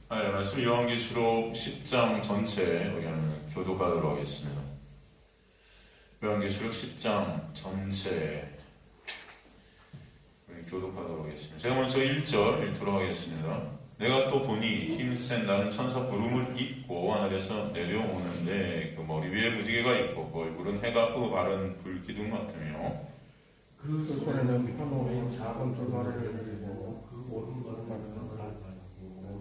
말씀 요한계시록 10장 전체 우리 교독하도록 하겠습니다. 요한계시록 10장 전체 우리 교독하도록 하겠습니다. 제가 먼저 1절 들어가겠습니다. 내가 또 보니 힘센 나는 천사 구름을 입고 하늘에서 내려오는데 그 머리 위에 무지개가 있고 그 얼굴은 해가 끄고 바른 불기둥 같으며 그 손에는 펴놓은 작은 돌마리를 들고 그 오른발은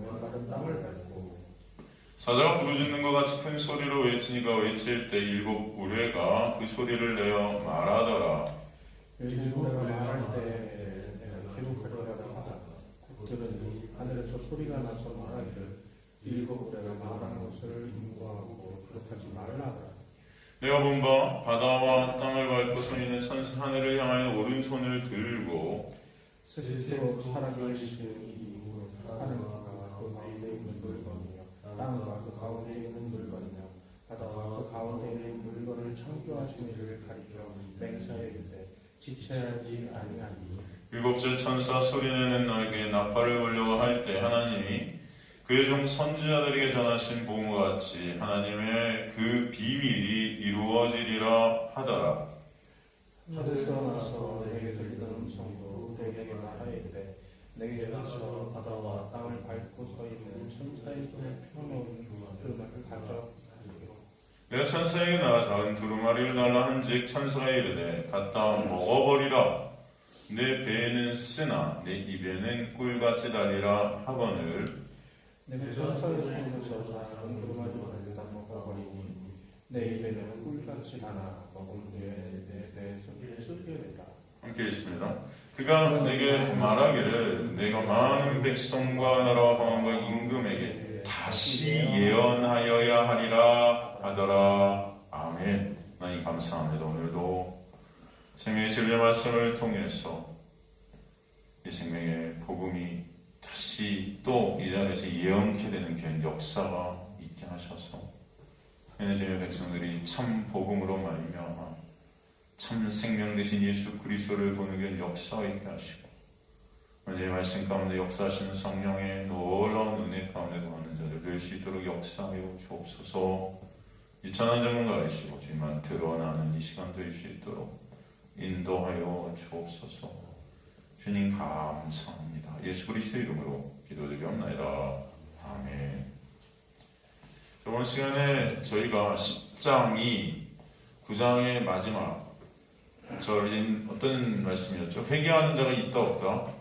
왼발은 땅을 밟고 사자가 부르짖는 것 같이 큰 소리로 외치니가 외칠 때 일곱 우레가 그 소리를 내어 말하더라. 일곱 우레가 말할 때 내가 기록하려고 하다가 그들은 하늘에서 소리가 나서 말하기를 일곱 우레가 말하는 것을 인고하고 그렇게 하지 말라. 내가 본 바 바다와 땅을 밟고 서 있는 천사 하늘을 향하여 오른손을 들고 스스로 살아계신 이 하늘과 그 가운데 있는 물건이며 땅과 그 가운데 있는 물건이며 바다와 그 가운데 있는 물건을 창조하신 이를 가리켜 맹세하여 이르되 지체하지 아니하니 일곱째 천사 소리내는 나에게 나팔을 불려고 할 때 하나님이 그의 종 선지자들에게 전하신 복음과 같이 하나님의 그 비밀이 이루어지리라 하더라. 하늘에서 나서 내게 들리는 음성도 내게 말하이르되 내게서 바다와 땅을 밟고 서 있는 천사의 손에 펴놓은 두루마리를 가져 내가 천사에게 나가 작은 두루마리를 달라 한즉 천사가 이르되 갖다 먹어버리라. 내 배에는 쓰나 내 입에는 꿀같이 달리라 하거늘 내가 천사의 손에서 작은 두루마리를 갖다 먹어버리니 내 입에는 꿀같이 나나 먹은 뒤에 내 배에서 쓰게 되라. 함께 있습니다. 그가 내게 말하기를 내가 많은 백성과 나라와 방언과 임금에게 다시 예언하여야 하리라 하더라. 아멘. 하나님 감사합니다. 오늘도 생명의 진리 말씀을 통해서 이 생명의 복음이 다시 또 이 자리에서 예언케 되는 그런 역사가 있게 하셔서 하나님의 백성들이 참 복음으로 말미암아 참 생명 되신 예수 그리스도를 보는 그런 역사가 있게 하시고 오늘 말씀 가운데 역사하시는 성령의 놀라운 은혜 가운데 거하는 자들 될 수 있도록 역사하여 주옵소서. 유천한 점은 가르치고 주님만 드러나는 이 시간 될 수 있도록 인도하여 주옵소서. 주님 감사합니다. 예수 그리스도 이름으로 기도드리옵나이다. 아멘. 저번 시간에 저희가 10장이 9장의 마지막 절인 어떤 말씀이었죠? 회개하는 자가 있다 없다?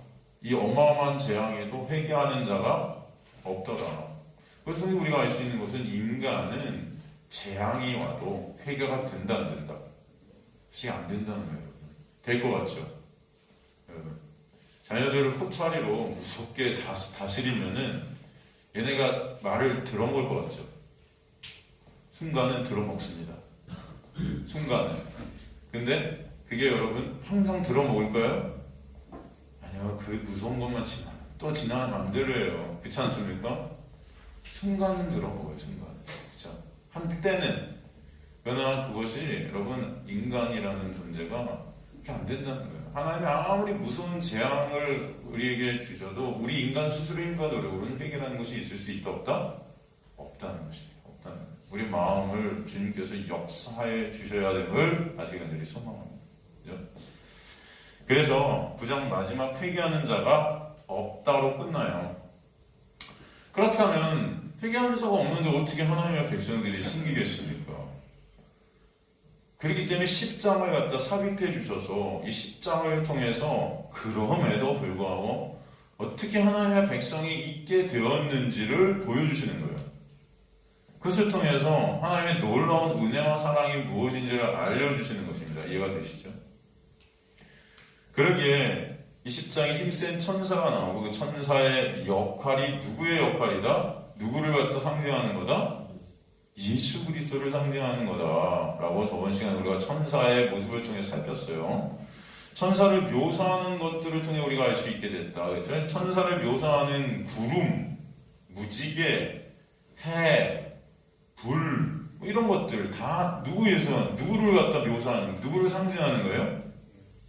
이 어마어마한 재앙에도 회개하는 자가 없더라. 그래서 우리가 알 수 있는 것은 인간은 재앙이 와도 회개가 된다 안 된다? 그게 안 된다는 거예요. 될 것 같죠? 여러분, 자녀들을 호차리로 무섭게 다스리면은 얘네가 말을 들어먹을 것 같죠? 순간은 들어먹습니다. 순간은. 근데 그게 여러분 항상 들어먹을까요? 아니요. 그 무서운 것만 또 지나면 안 되려요. 그렇지 않습니까? 순간은 들어먹어요. 순간. 그렇죠? 한때는. 그러나 그것이 여러분 인간이라는 존재가 그렇게 안 된다는 거예요. 하나님이 아무리 무서운 재앙을 우리에게 주셔도 우리 인간 스스로의 힘과 노력으로는 해결하는 것이 있을 수 있다 없다? 없다는 것이에요. 없다는 거예요. 우리 마음을 주님께서 역사해 주셔야 됨을 아직 간절히 소망합니다. 그렇죠? 그래서 9장 마지막 회개하는 자가 없다로 끝나요. 그렇다면 회개하는 자가 없는데 어떻게 하나님의 백성들이 생기겠습니까? 그렇기 때문에 10장을 갖다 삽입해 주셔서 이 10장을 통해서 그럼에도 불구하고 어떻게 하나님의 백성이 있게 되었는지를 보여주시는 거예요. 그것을 통해서 하나님의 놀라운 은혜와 사랑이 무엇인지를 알려주시는 것입니다. 이해가 되시죠? 그러기에 이 10장에 힘센 천사가 나오고 그 천사의 역할이 누구의 역할이다? 누구를 갖다 상징하는 거다? 예수 그리스도를 상징하는 거다라고 저번 시간에 우리가 천사의 모습을 통해 살폈어요. 천사를 묘사하는 것들을 통해 우리가 알 수 있게 됐다. 그렇죠? 천사를 묘사하는 구름, 무지개, 해, 불 이런 것들 다 누구를 갖다 묘사하는, 누구를 상징하는 거예요?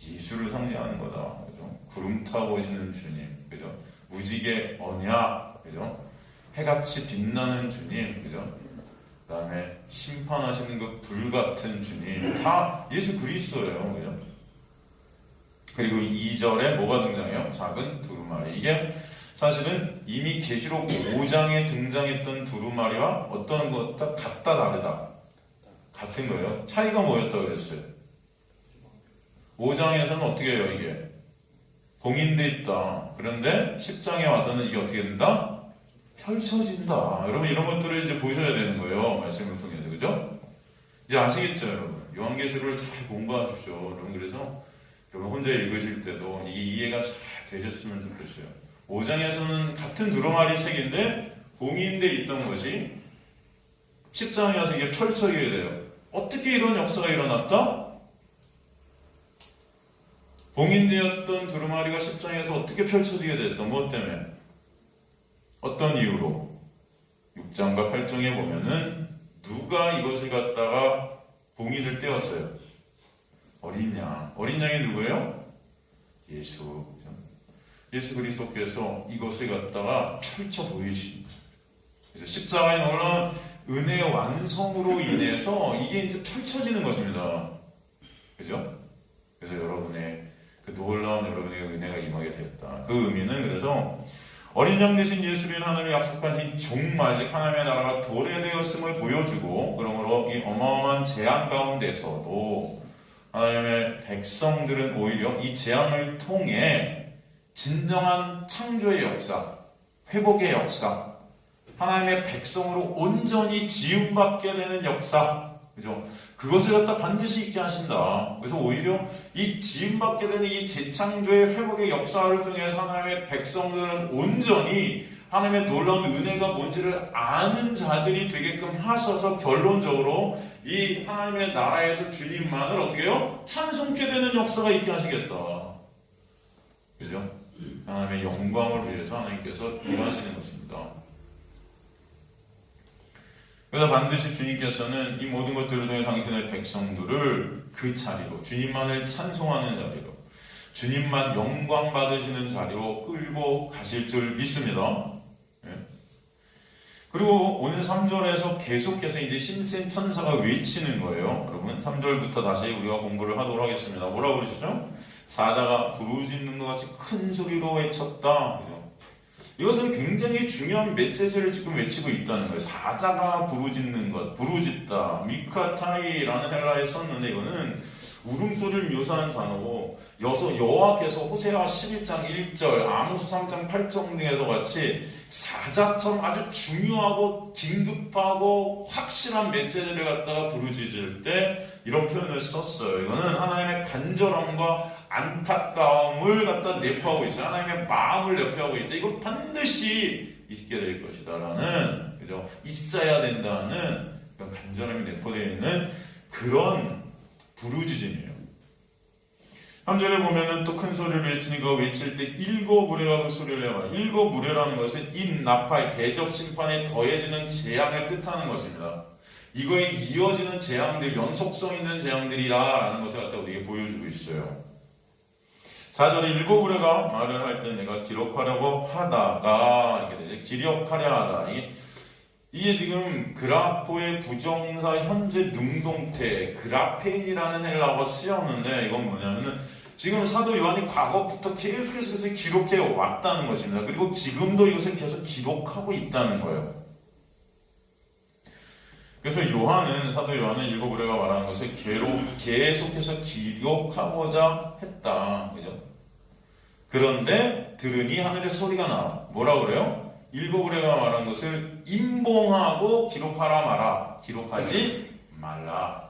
예수를 상징하는 거다. 그죠? 구름 타고 오시는 주님, 그죠? 무지개 언약, 그죠? 해같이 빛나는 주님, 그죠? 그 다음에 심판하시는 그 불같은 주님, 다 예수 그리스도예요, 그죠? 그리고 2절에 뭐가 등장해요? 작은 두루마리. 이게 사실은 이미 계시록 5장에 등장했던 두루마리와 어떤 것과 같다 다르다 같은 거예요. 차이가 뭐였다고 그랬어요? 5장에서는 어떻게 해요? 이게 봉인돼 있다. 그런데 10장에 와서는 이게 어떻게 된다? 펼쳐진다. 여러분 이런 것들을 이제 보셔야 되는 거예요. 말씀을 통해서. 그죠? 이제 아시겠죠 여러분? 요한계시록을 잘 공부하십시오. 여러분 그래서 여러분 혼자 읽으실 때도 이게 이해가 잘 되셨으면 좋겠어요. 5장에서는 같은 두루마리 책인데 봉인돼 있던 것이 10장에 와서 이게 펼쳐지게 돼요. 어떻게 이런 역사가 일어났다? 봉인되었던 두루마리가 10장에서 어떻게 펼쳐지게 됐다? 무엇 때문에? 어떤 이유로? 6장과 8장에 보면은 누가 이것을 갖다가 봉인을 떼었어요? 어린 양. 어린 양이 누구예요? 예수. 예수 그리스도께서 이것을 갖다가 펼쳐 보이십니다. 그래서 십자가에 놀라운 은혜의 완성으로 인해서 이게 이제 펼쳐지는 것입니다. 그죠? 그래서 여러분의 그 놀라운 여러분의 은혜가 임하게 되었다. 그 의미는 그래서 어린 양 대신 예수는 하나님의 약속하신 종말, 즉 하나님의 나라가 도래되었음을 보여주고, 그러므로 이 어마어마한 재앙 가운데서도 하나님의 백성들은 오히려 이 재앙을 통해 진정한 창조의 역사, 회복의 역사, 하나님의 백성으로 온전히 지음받게 되는 역사, 그죠? 그것을 갖다 반드시 있게 하신다. 그래서 오히려 이 지음받게 되는 이 재창조의 회복의 역사를 통해서 하나님의 백성들은 온전히 하나님의 놀라운 은혜가 뭔지를 아는 자들이 되게끔 하셔서 결론적으로 이 하나님의 나라에서 주님만을 어떻게 해요? 찬송케 되는 역사가 있게 하시겠다. 그죠? 하나님의 영광을 위해서 하나님께서 일하시는 것입니다. 그래서 반드시 주님께서는 이 모든 것들을 통해 당신의 백성들을 그 자리로, 주님만을 찬송하는 자리로, 주님만 영광 받으시는 자리로 끌고 가실 줄 믿습니다. 예. 그리고 오늘 3절에서 계속해서 이제 신센 천사가 외치는 거예요. 여러분 3절부터 다시 우리가 공부를 하도록 하겠습니다. 뭐라고 그러시죠? 사자가 부르짖는 것 같이 큰 소리로 외쳤다. 이것은 굉장히 중요한 메시지를 지금 외치고 있다는 거예요. 사자가 부르짖는 것, 부르짖다, 미카타이라는 헬라에 썼는데 이거는 울음소리를 묘사하는 단어고, 여호와께서 호세아 11장 1절, 아모스 3장 8절 등에서 같이 사자처럼 아주 중요하고 긴급하고 확실한 메시지를 갖다가 부르짖을 때 이런 표현을 썼어요. 이거는 하나님의 간절함과 안타까움을 갖다 내포하고 있어요. 하나님의 마음을 내포하고 있다. 이거 반드시 있게 될 것이다라는, 그죠? 있어야 된다는 그런 간절함이 내포되어 있는 그런 부르짖음이에요. 3절에 보면은 또 큰 소리를 외치니까 외칠 때 일곱 무례가 그 소리를 내요. 일곱 무례라는 것은 인나팔 대접 심판에 더해지는 재앙을 뜻하는 것입니다. 이거에 이어지는 재앙들, 연속성 있는 재앙들이라는 것을 갖다 우리에게 보여주고 있어요. 4절에 일곱 무례가 말을 할 때 내가 기록하려고 하다가 이렇게 되죠. 기력하려 하다. 이게 지금 그라포의 부정사 현재 능동태 그라페인이라는 헬라어가 쓰였는데, 이건 뭐냐면은 지금 사도 요한이 과거부터 계속해서 이것을 기록해 왔다는 것입니다. 그리고 지금도 이것을 계속 기록하고 있다는 거예요. 그래서 사도 요한은 일곱 무례가 말하는 것을 계속해서 기록하고자 했다. 그죠? 그런데 들으니 하늘의 소리가 나. 뭐라 그래요? 일곱 무례가 말한 것을 임봉하고 기록하라 마라. 기록하지 말라.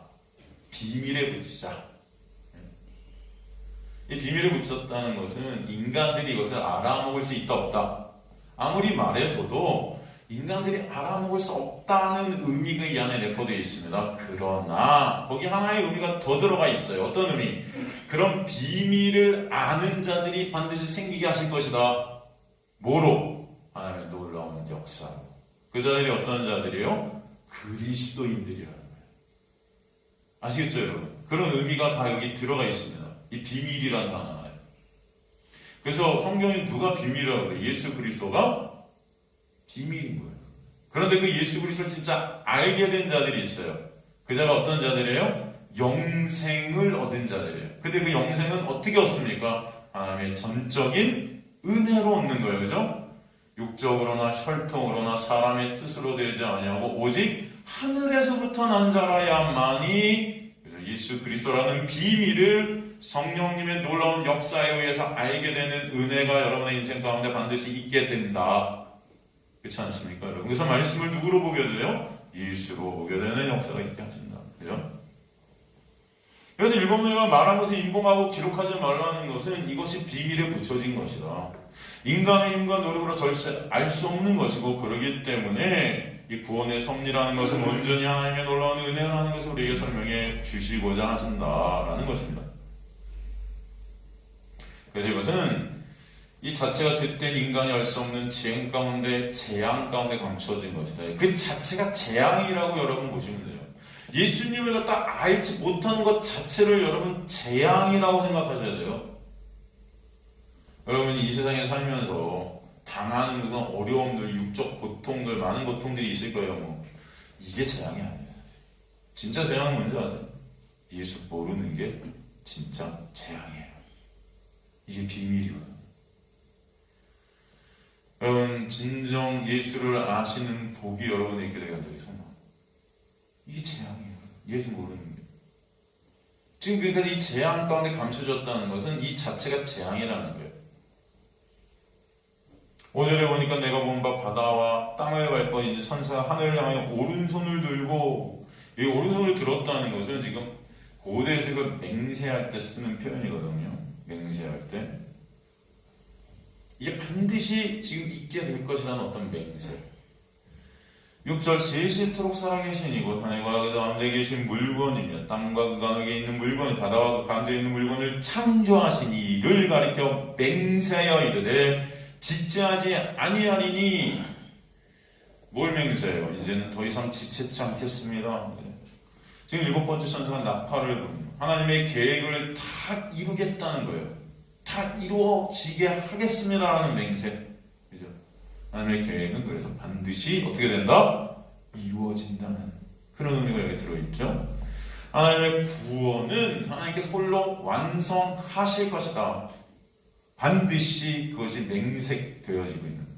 비밀에 붙이자. 이 비밀에 붙였다는 것은 인간들이 이것을 알아먹을 수 있다 없다. 아무리 말해줘도 인간들이 알아먹을 수 없다는 의미가 이 안에 내포되어 있습니다. 그러나 거기 하나의 의미가 더 들어가 있어요. 어떤 의미? 그런 비밀을 아는 자들이 반드시 생기게 하실 것이다. 뭐로? 하나님의 놀라운 역사로. 그 자들이 어떤 자들이에요? 그리스도인들이라는 거예요. 아시겠죠 여러분? 그런 의미가 다 여기 들어가 있습니다. 이 비밀이라는 단어에. 그래서 성경에 누가 비밀이라고 그래요? 예수 그리스도가 비밀인 거예요. 그런데 그 예수 그리스도를 진짜 알게 된 자들이 있어요. 그 자가 어떤 자들이에요? 영생을 얻은 자들이에요. 근데 그 영생은 어떻게 얻습니까? 하나님의 전적인 은혜로 얻는 거예요. 그죠? 육적으로나 혈통으로나 사람의 뜻으로 되지 아니하고 오직 하늘에서부터 난 자라야만이 예수 그리스도라는 비밀을 성령님의 놀라운 역사에 의해서 알게 되는 은혜가 여러분의 인생 가운데 반드시 있게 된다. 그렇지 않습니까, 여러분? 그래서 말씀을 누구로 보게 돼요? 예수로 보게 되는 역사가 있게 하신다. 그죠? 그래서 일곱 명이 말한 것을 인봉하고 기록하지 말라는 것은 이것이 비밀에 붙여진 것이다. 인간의 힘과 노력으로 절대 알 수 없는 것이고, 그러기 때문에 이 구원의 섭리라는 것은 온전히 하나님의 놀라운 은혜라는 것을 우리에게 설명해 주시고자 하신다라는 것입니다. 그래서 이것은 이 자체가 죄된 인간이 알 수 없는 재앙 가운데 감춰진 것이다. 그 자체가 재앙이라고 여러분 보시면 돼요. 예수님을 갖다 알지 못하는 것 자체를 여러분 재앙이라고 생각하셔야 돼요. 여러분이 이 세상에 살면서 당하는 그런 어려움들, 육적 고통들, 많은 고통들이 있을 거예요. 이게 재앙이 아니에요. 진짜 재앙은 뭔지 아세요? 예수 모르는 게 진짜 재앙이에요. 이게 비밀이거든요. 여러분, 진정 예수를 아시는 복이 여러분에 있게 되기를 소망합니다. 이게 재앙이에요. 예수 모르는 게. 지금 그러니까 이 재앙 가운데 감춰졌다는 것은 이 자체가 재앙이라는 거예요. 5절에 보니까 내가 본 바 바다와 땅을 밟고 이제 천사가 하늘을 향하여 오른손을 들고, 이 오른손을 들었다는 것은 지금 고대에서 그 맹세할 때 쓰는 표현이거든요. 맹세할 때. 이게 반드시 지금 있게 될 것이라는 어떤 맹세. 6절 세세토록 살아계신 이곳 하늘과 그 가운데 계신 물건이며 땅과 그 가운데 있는 물건, 바다와 그 가운데 있는 물건을 창조하신 이를 가리켜 맹세하여 이르되 지체하지 아니하리니. 뭘 맹세해요? 이제는 더 이상 지체치 않겠습니다. 지금 7번째 천사가 나팔을 부르는 하나님의 계획을 다 이루겠다는 거예요. 다 이루어지게 하겠습니다라는 맹세. 그죠? 하나님의 계획은 그래서 반드시 어떻게 된다? 이루어진다는 그런 의미가 여기 들어있죠. 하나님의 구원은 하나님께서 홀로 완성하실 것이다. 반드시 그것이 맹색되어지고 있는.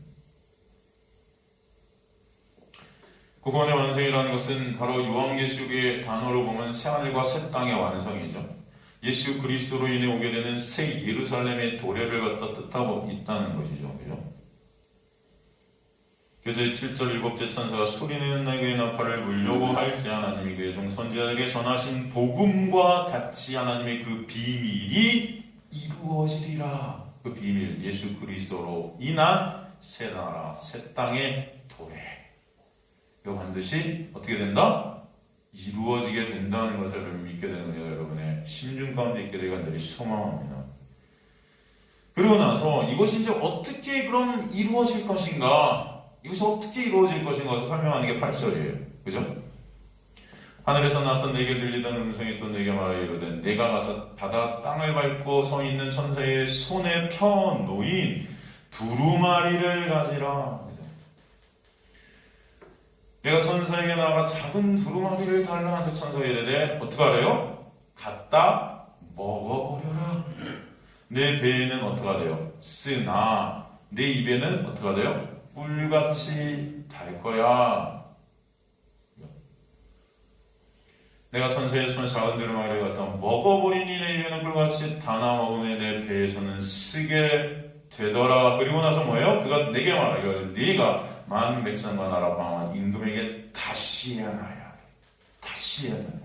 그 구원의 완성이라는 것은 바로 요한계시록의 단어로 보면 새하늘과 새 땅의 완성이죠. 예수 그리스도로 인해 오게 되는 새 예루살렘의 도래를 갖다 뜻하고 있다는 것이죠. 그죠? 그래서 7절 7째 천사가 소리내는 날개의 나팔을 불려고 할 때 하나님이 그의 종 선지자에게 전하신 복음과 같이 하나님의 그 비밀이 이루어지리라. 그 비밀, 예수 그리스도로 인한 새 나라, 새 땅의 도래. 이거 반드시 어떻게 된다? 이루어지게 된다는 것을 믿게 되는 거예요. 여러분의 심중 가운데 있게 되기를 간절히 소망합니다. 그리고 나서 이것이 이제 어떻게 그럼 이루어질 것인가? 이것이 어떻게 이루어질 것인가 해서 설명하는 게 8절이에요. 그죠? 하늘에서 나서 내게 들리던 음성이 또 내게 말하여 이르되 내가 가서 바다 땅을 밟고 서 있는 천사의 손에 펴 놓인 두루마리를 가지라. 내가 천사에게 나가 작은 두루마리를 달라 하는데 천사가 이르되 어떡하래요? 갖다 먹어버려라. 내 배에는 어떡하래요? 쓰나 내 입에는 어떡하래요? 꿀같이 달 거야. 내가 천사의 손에 작은 두루마리를 갖다 먹어버리니 내 입에는 꿀같이 다나 먹으니 내 배에서는 쓰게 되더라. 그리고 나서 뭐예요? 그가 내게 말하기를 네가 많은 백성과 나라 방황한 임금에게 다시 예언하여. 다시 예언하여.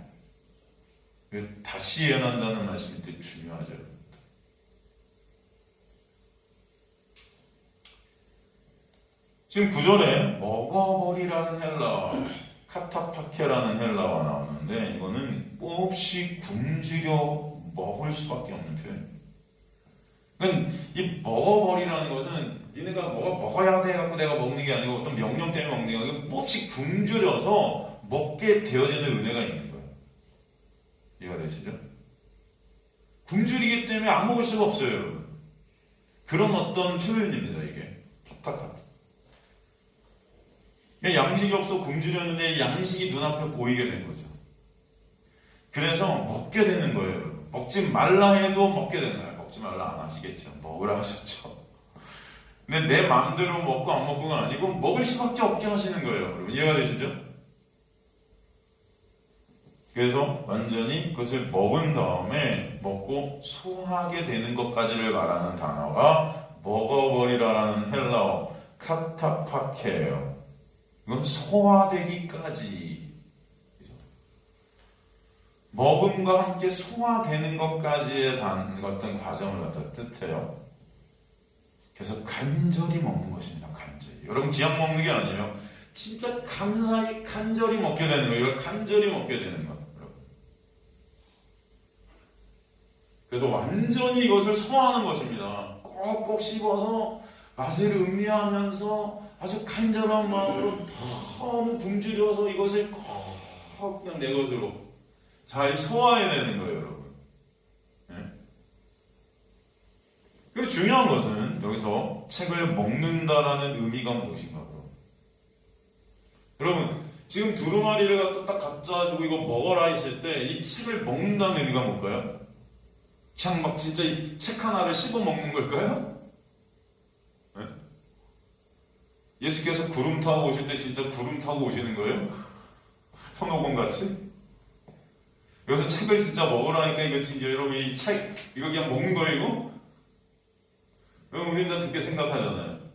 다시 예언한다는 말씀이 되게 중요하죠. 지금 9절에 먹어버리라는 헬라어, 카타파케라는 헬라어가 나오는데 이거는 몹시 굶주려 먹을 수밖에 없는 표현입니다. 그러니까 이 먹어버리라는 것은 니네가 먹어야 돼 갖고 내가 먹는 게 아니고 어떤 명령 때문에 먹는 게 아니고 몹시 굶주려서 먹게 되어지는 은혜가 있는 거예요. 이해가 되시죠? 굶주리기 때문에 안 먹을 수가 없어요, 여러분. 그런 어떤 표현입니다, 이게. 카타카타. 양식이 없어 굶주렸는데 양식이 눈앞에 보이게 된 거죠. 그래서 먹게 되는 거예요. 먹지 말라 해도 먹게 되는 거예요. 먹지 말라 안 하시겠죠. 먹으라 하셨죠. 근데 내 마음대로 먹고 안 먹고가 아니고 먹을 수밖에 없게 하시는 거예요. 여러분 이해가 되시죠? 그래서 완전히 그것을 먹은 다음에 먹고 소화하게 되는 것까지를 말하는 단어가 먹어버리라라는 헬라어 카타파케예요. 이건 소화되기까지, 먹음과 함께 소화되는 것까지의 어떤 과정을 갖다 뜻해요. 그래서 간절히 먹는 것입니다. 간절히. 여러분 그냥 먹는 게 아니에요. 진짜 감사히 간절히 먹게 되는 거예요. 이걸 간절히 먹게 되는 거. 그래서 완전히 이것을 소화하는 것입니다. 꼭꼭 씹어서 맛을 음미하면서 아주 간절한 마음으로 너무 굶주려서 이것을 꼭 그냥 내 것으로 잘 소화해내는 거예요, 여러분. 네? 그리고 중요한 것은 여기서 책을 먹는다라는 의미가 무엇인가. 여러분 지금 두루마리를 갖다 주고 이거 먹어라 했을 때 이 책을 먹는다는 의미가 뭘까요? 그냥 막 진짜 이 책 하나를 씹어 먹는 걸까요? 네? 예수께서 구름 타고 오실 때 진짜 구름 타고 오시는 거예요? 손오공 같이? 여기서 책을 진짜 먹으라니까 이거 진짜 여러분 이 책 이거 그냥 먹는 거예요 이거? 여러분 우리는 다 그렇게 생각하잖아요.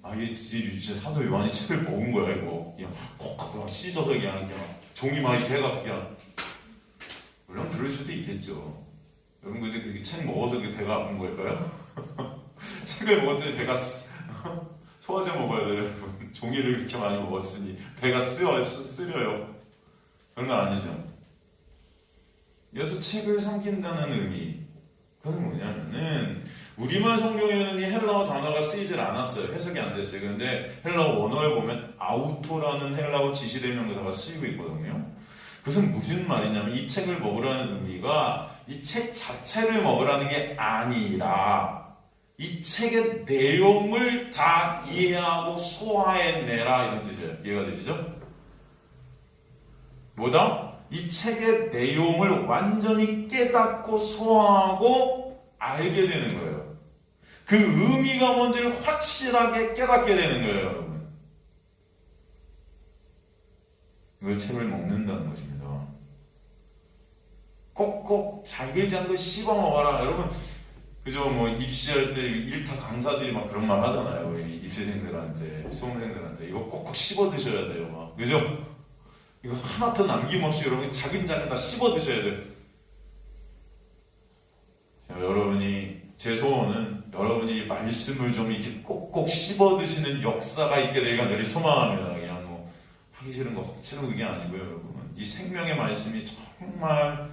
아 이게 진짜 사도 요한이 책을 먹은 거야 이거 그냥 콕 찢어서 그냥 종이 막 이렇게 해갖고 그냥 물론 그럴 수도 있겠죠. 여러분 근데 그게 책 먹어서 그 배가 아픈 걸까요? 책을 먹었더니 배가 소화제 먹어야 돼요 여러분. 종이를 이렇게 많이 먹었으니 배가 쓰려요. 그런 건 아니죠. 그래서 책을 삼킨다는 의미 그건 뭐냐면은 우리말 성경에는 이 헬라어 단어가 쓰이질 않았어요. 해석이 안 됐어요. 그런데 헬라어 원어에 보면 아우토라는 헬라어 지시대명사가 쓰이고 있거든요. 그것은 무슨 말이냐면 이 책을 먹으라는 의미가 이 책 자체를 먹으라는 게 아니라 이 책의 내용을 다 이해하고 소화해내라 이런 뜻이에요. 이해가 되시죠? 뭐다? 이 책의 내용을 완전히 깨닫고 소화하고 알게 되는 거예요. 그 의미가 뭔지를 확실하게 깨닫게 되는 거예요, 여러분. 이걸 책을 먹는다는 것입니다. 꼭꼭 자길장도 씹어 먹어라. 여러분, 그죠? 뭐, 입시할 때 일타 강사들이 막 그런 말 하잖아요. 입시생들한테, 수험생들한테. 이거 꼭꼭 씹어 드셔야 돼요, 막. 그죠? 이거 하나도 남김없이 여러분 자긴장을 다 씹어 드셔야 돼요. 자, 여러분이, 제 소원은 여러분이 말씀을 좀 이렇게 꼭꼭 씹어 드시는 역사가 있게 되기가 늘 소망합니다. 그냥 뭐, 하기 싫은 거 억지로 그게 아니고요, 여러분. 이 생명의 말씀이 정말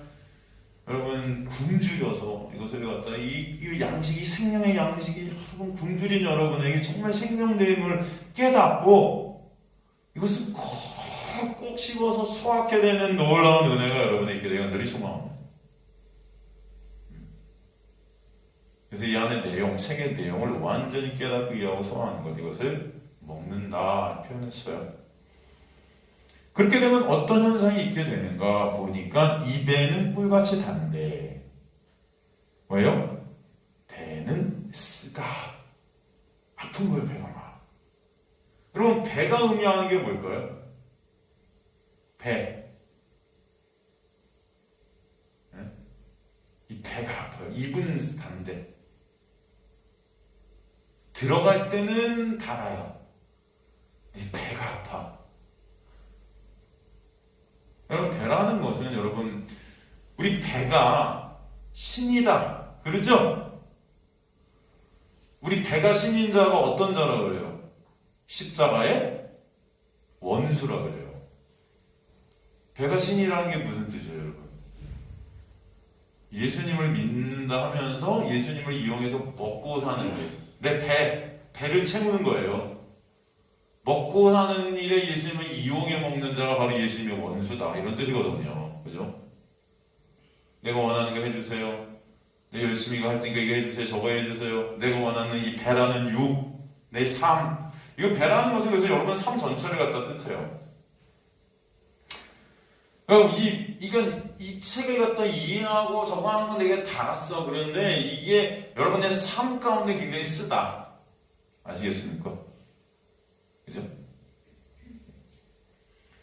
여러분 굶주려서 이것을 갖다 이 양식이 생명의 양식이 여러분 굶주린 여러분에게 정말 생명됨을 깨닫고 이것을 꼭 씹어서 소화하게 되는 놀라운 은혜가 여러분에게 있게 되기를 늘 소망합니다. 그래서 이 안의 내용, 책의 내용을 완전히 깨닫고 이해하고 소화하는 것 이것을 먹는다 표현했어요. 그렇게 되면 어떤 현상이 있게 되는가 보니까 입에는 꿀같이 단데 왜요? 배는 쓰다. 아픈 거예요, 배가 막. 여러분, 배가 의미하는 게 뭘까요? 배. 네? 이 배가 아파요. 입은 단데 들어갈 때는 달아요. 이 배가 아파. 여러분, 배라는 것은 여러분, 우리 배가 신이다. 그렇죠? 우리 배가 신인 자가 어떤 자라 그래요? 십자가의 원수라 그래요. 배가 신이라는 게 무슨 뜻이에요, 여러분? 예수님을 믿는다 하면서 예수님을 이용해서 먹고 사는 거예요. 내 배를 채우는 거예요. 먹고 사는 일에 예수님을 이용해 먹는 자가 바로 예수님의 원수다. 이런 뜻이거든요. 그죠? 내가 원하는 거 해주세요. 내가 열심히 할 테니까 이거 해주세요. 저거 해주세요. 내가 원하는 이 배라는 육, 내 삶, 이거 배라는 것은 그래서 여러분 삶 전체를 갖다 뜻해요. 그럼 이 책을 갖다 이해하고 저거 하는 건 내가 다 알았어. 그런데 이게 여러분의 삶 가운데 굉장히 쓰다. 아시겠습니까? 그죠?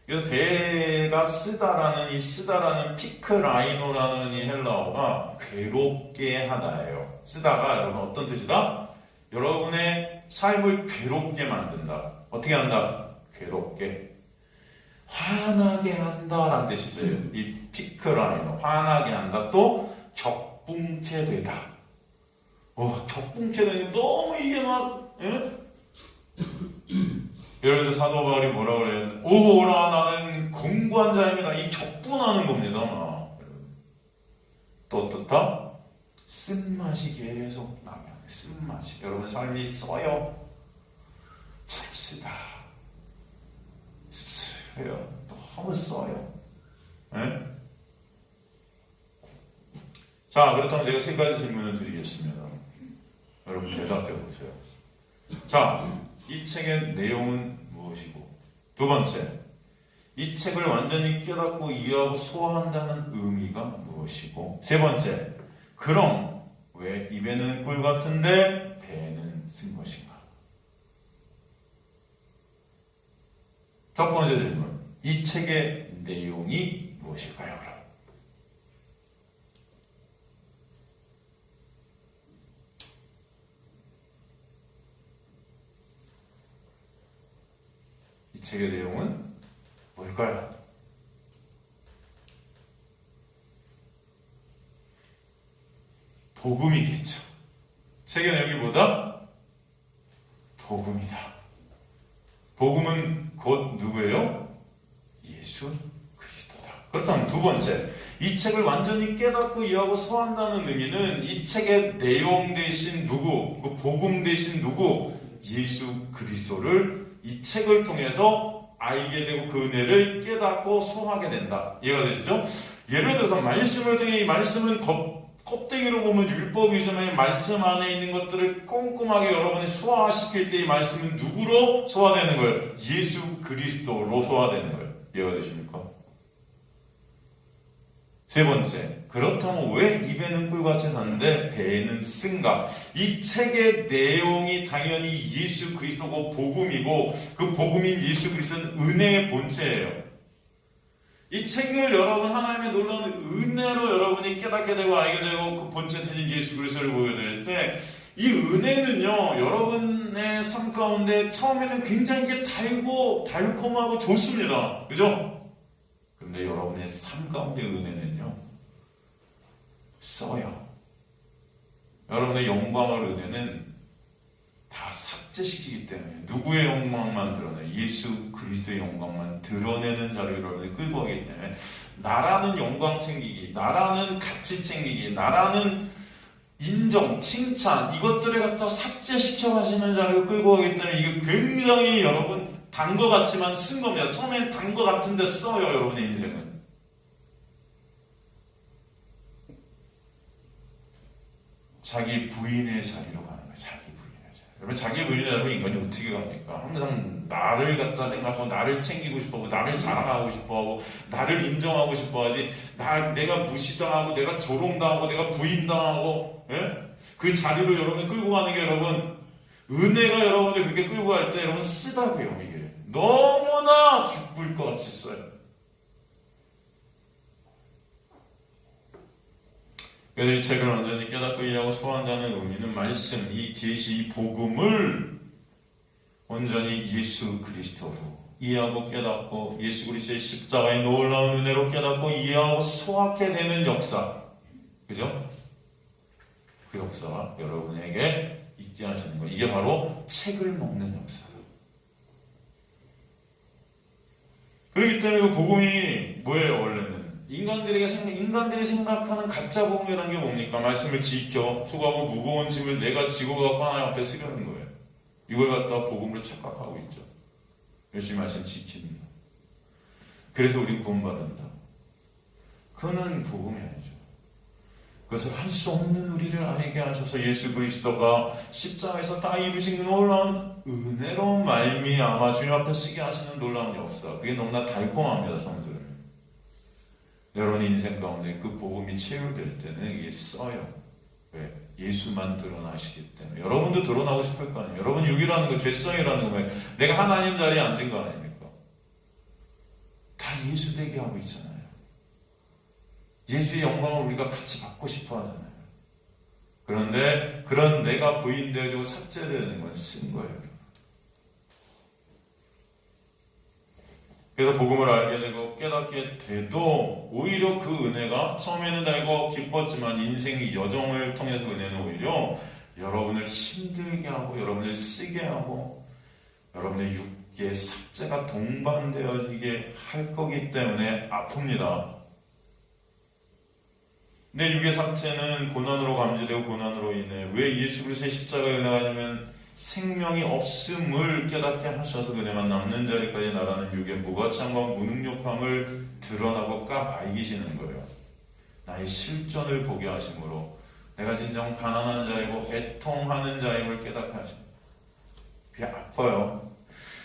그래서 배가 쓰다라는 피크라이노라는 이 헬라어가 괴롭게 하다예요. 쓰다가 여러분 어떤 뜻이다? 여러분의 삶을 괴롭게 만든다. 어떻게 한다? 괴롭게. 화나게 한다라는 뜻이 있어요. 이 피크라이노. 화나게 한다. 또 격분케 되다. 격분케 되니 너무 이게 막 예를 들어서 사도 바울이 뭐라고 그래요? 오라 나는 공고한 자입니다. 이 격분하는 겁니다. 또 어떻다? 쓴맛이 계속 나면 쓴맛이 여러분 삶이 써요. 참 쓰다. 씁쓸해요. 너무 써요. 네? 자, 그렇다면 제가 세 가지 질문을 드리겠습니다. 여러분 대답해 보세요. 자, 이 책의 내용은 무엇이고, 두 번째, 이 책을 완전히 깨닫고 이해하고 소화한다는 의미가 무엇이고, 세 번째, 그럼 왜 입에는 꿀 같은데 배에는 쓴 것인가? 첫 번째 질문, 이 책의 내용이 무엇일까요? 그럼? 이 책의 내용은 뭘까요? 복음이겠죠. 책의 내용이 뭐다? 복음이다. 복음은 곧 누구예요? 예수 그리스도다. 그렇다면 두 번째, 이 책을 완전히 깨닫고 이해하고 소화한다는 의미는 이 책의 내용 대신 누구, 그 복음 대신 누구? 예수 그리스도를 이 책을 통해서 알게 되고 그 은혜를 깨닫고 소화하게 된다. 이해가 되시죠? 예를 들어서 말씀을 통해 이 말씀은 껍데기로 보면 율법이지만 말씀 안에 있는 것들을 꼼꼼하게 여러분이 소화시킬 때 이 말씀은 누구로 소화되는 거예요? 예수 그리스도로 소화되는 거예요. 이해가 되십니까? 세 번째, 그렇다면 왜 입에는 꿀같이 나는데 배에는 쓴가? 이 책의 내용이 당연히 예수 그리스도고 복음이고 그 복음인 예수 그리스도는 은혜의 본체예요. 이 책을 여러분 하나님의 놀라운 은혜로 여러분이 깨닫게 되고 알게 되고 그 본체 되는 예수 그리스도를 보게 될 때 이 은혜는요 여러분의 삶 가운데 처음에는 굉장히 이게 달고 달콤하고 좋습니다. 그죠? 근데 여러분의 삶 가운데 은혜는요 써요. 여러분의 영광을 은혜는 다 삭제시키기 때문에 누구의 영광만 드러내? 예수 그리스도의 영광만 드러내는 자를 여러분이 끌고 가기 때문에 나라는 영광 챙기기, 나라는 가치 챙기기, 나라는 인정, 칭찬 이것들을 갖다 삭제시켜 가시는 자를 끌고 가기 때문에 이게 굉장히 여러분 단 것 같지만 쓴 겁니다. 처음엔 단 것 같은데 써요. 여러분의 인생은. 자기 부인의 자리로 가는 거예요. 자기 부인의 자리. 여러분 자기 부인의 자리로 인간이 어떻게 갑니까? 항상 나를 갖다 생각하고 나를 챙기고 싶어하고 나를 자랑하고 싶어하고 나를 인정하고 싶어하지 내가 무시당하고 내가 조롱당하고 내가 부인당하고 그 자리로 여러분 끌고 가는 게 여러분 은혜가 여러분을 그렇게 끌고 갈 때 여러분 쓰다고요. 이게 너무나 죽을 것 같이 써요. 그래서 이 책을 완전히 깨닫고 이해하고 소화한다는 의미는 말씀, 이 계시, 이 복음을 온전히 예수 그리스도로 이해하고 깨닫고 예수 그리스도의 십자가의 놀라운 은혜로 깨닫고 이해하고 소화하게 되는 역사. 그죠? 그 역사가 여러분에게 있게 하시는 거예요. 이게 바로 책을 먹는 역사다. 그렇기 때문에 그 복음이 뭐예요, 원래는? 인간들이 생각하는 가짜 복음이라는 게 뭡니까? 말씀을 지켜 수고하고 무거운 짐을 내가 지고 갖고 하나님 앞에 쓰려는 거예요. 이걸 갖다가 복음으로 착각하고 있죠. 열심히 말씀 지킵니다. 그래서 우리 구원받는다. 그거는 복음이 아니죠. 그것을 할 수 없는 우리를 알게 하셔서 예수 그리스도가 십자가에서 다 이루신 그 놀라운 은혜로 말미암아 주님 앞에 쓰게 하시는 놀라운 역사, 그게 너무나 달콤합니다, 성도들. 여러분의 인생 가운데 그 복음이 체류될 때는 이게 써요. 왜? 예수만 드러나시기 때문에. 여러분도 드러나고 싶을 거 아니에요. 여러분 육이라는 거, 죄성이라는 거, 내가 하나님 자리에 앉은 거 아닙니까? 다 예수 되게 하고 있잖아요. 예수의 영광을 우리가 같이 받고 싶어 하잖아요. 그런데 그런 내가 부인되어지고 삭제되는 건 쓴 거예요. 그래서 복음을 알게 되고 깨닫게 돼도 오히려 그 은혜가 처음에는 달고 기뻤지만 인생의 여정을 통해서 은혜는 오히려 여러분을 힘들게 하고 여러분을 쓰게 하고 여러분의 육계의 삭제가 동반되어지게 할 거기 때문에 아픕니다. 내 육의 삭제는 고난으로 감지되고 고난으로 인해 왜 예수 그리스도의 십자가의 은혜가 아니면 생명이 없음을 깨닫게 하셔서 은혜만 남는 자리까지 나라는 육의 무가치함과 무능력함을 드러나고 까발기시는 거예요. 나의 실존을 보게 하심으로 내가 진정 가난한 자이고 애통하는 자임을 깨닫게 하십니다. 그게 아파요.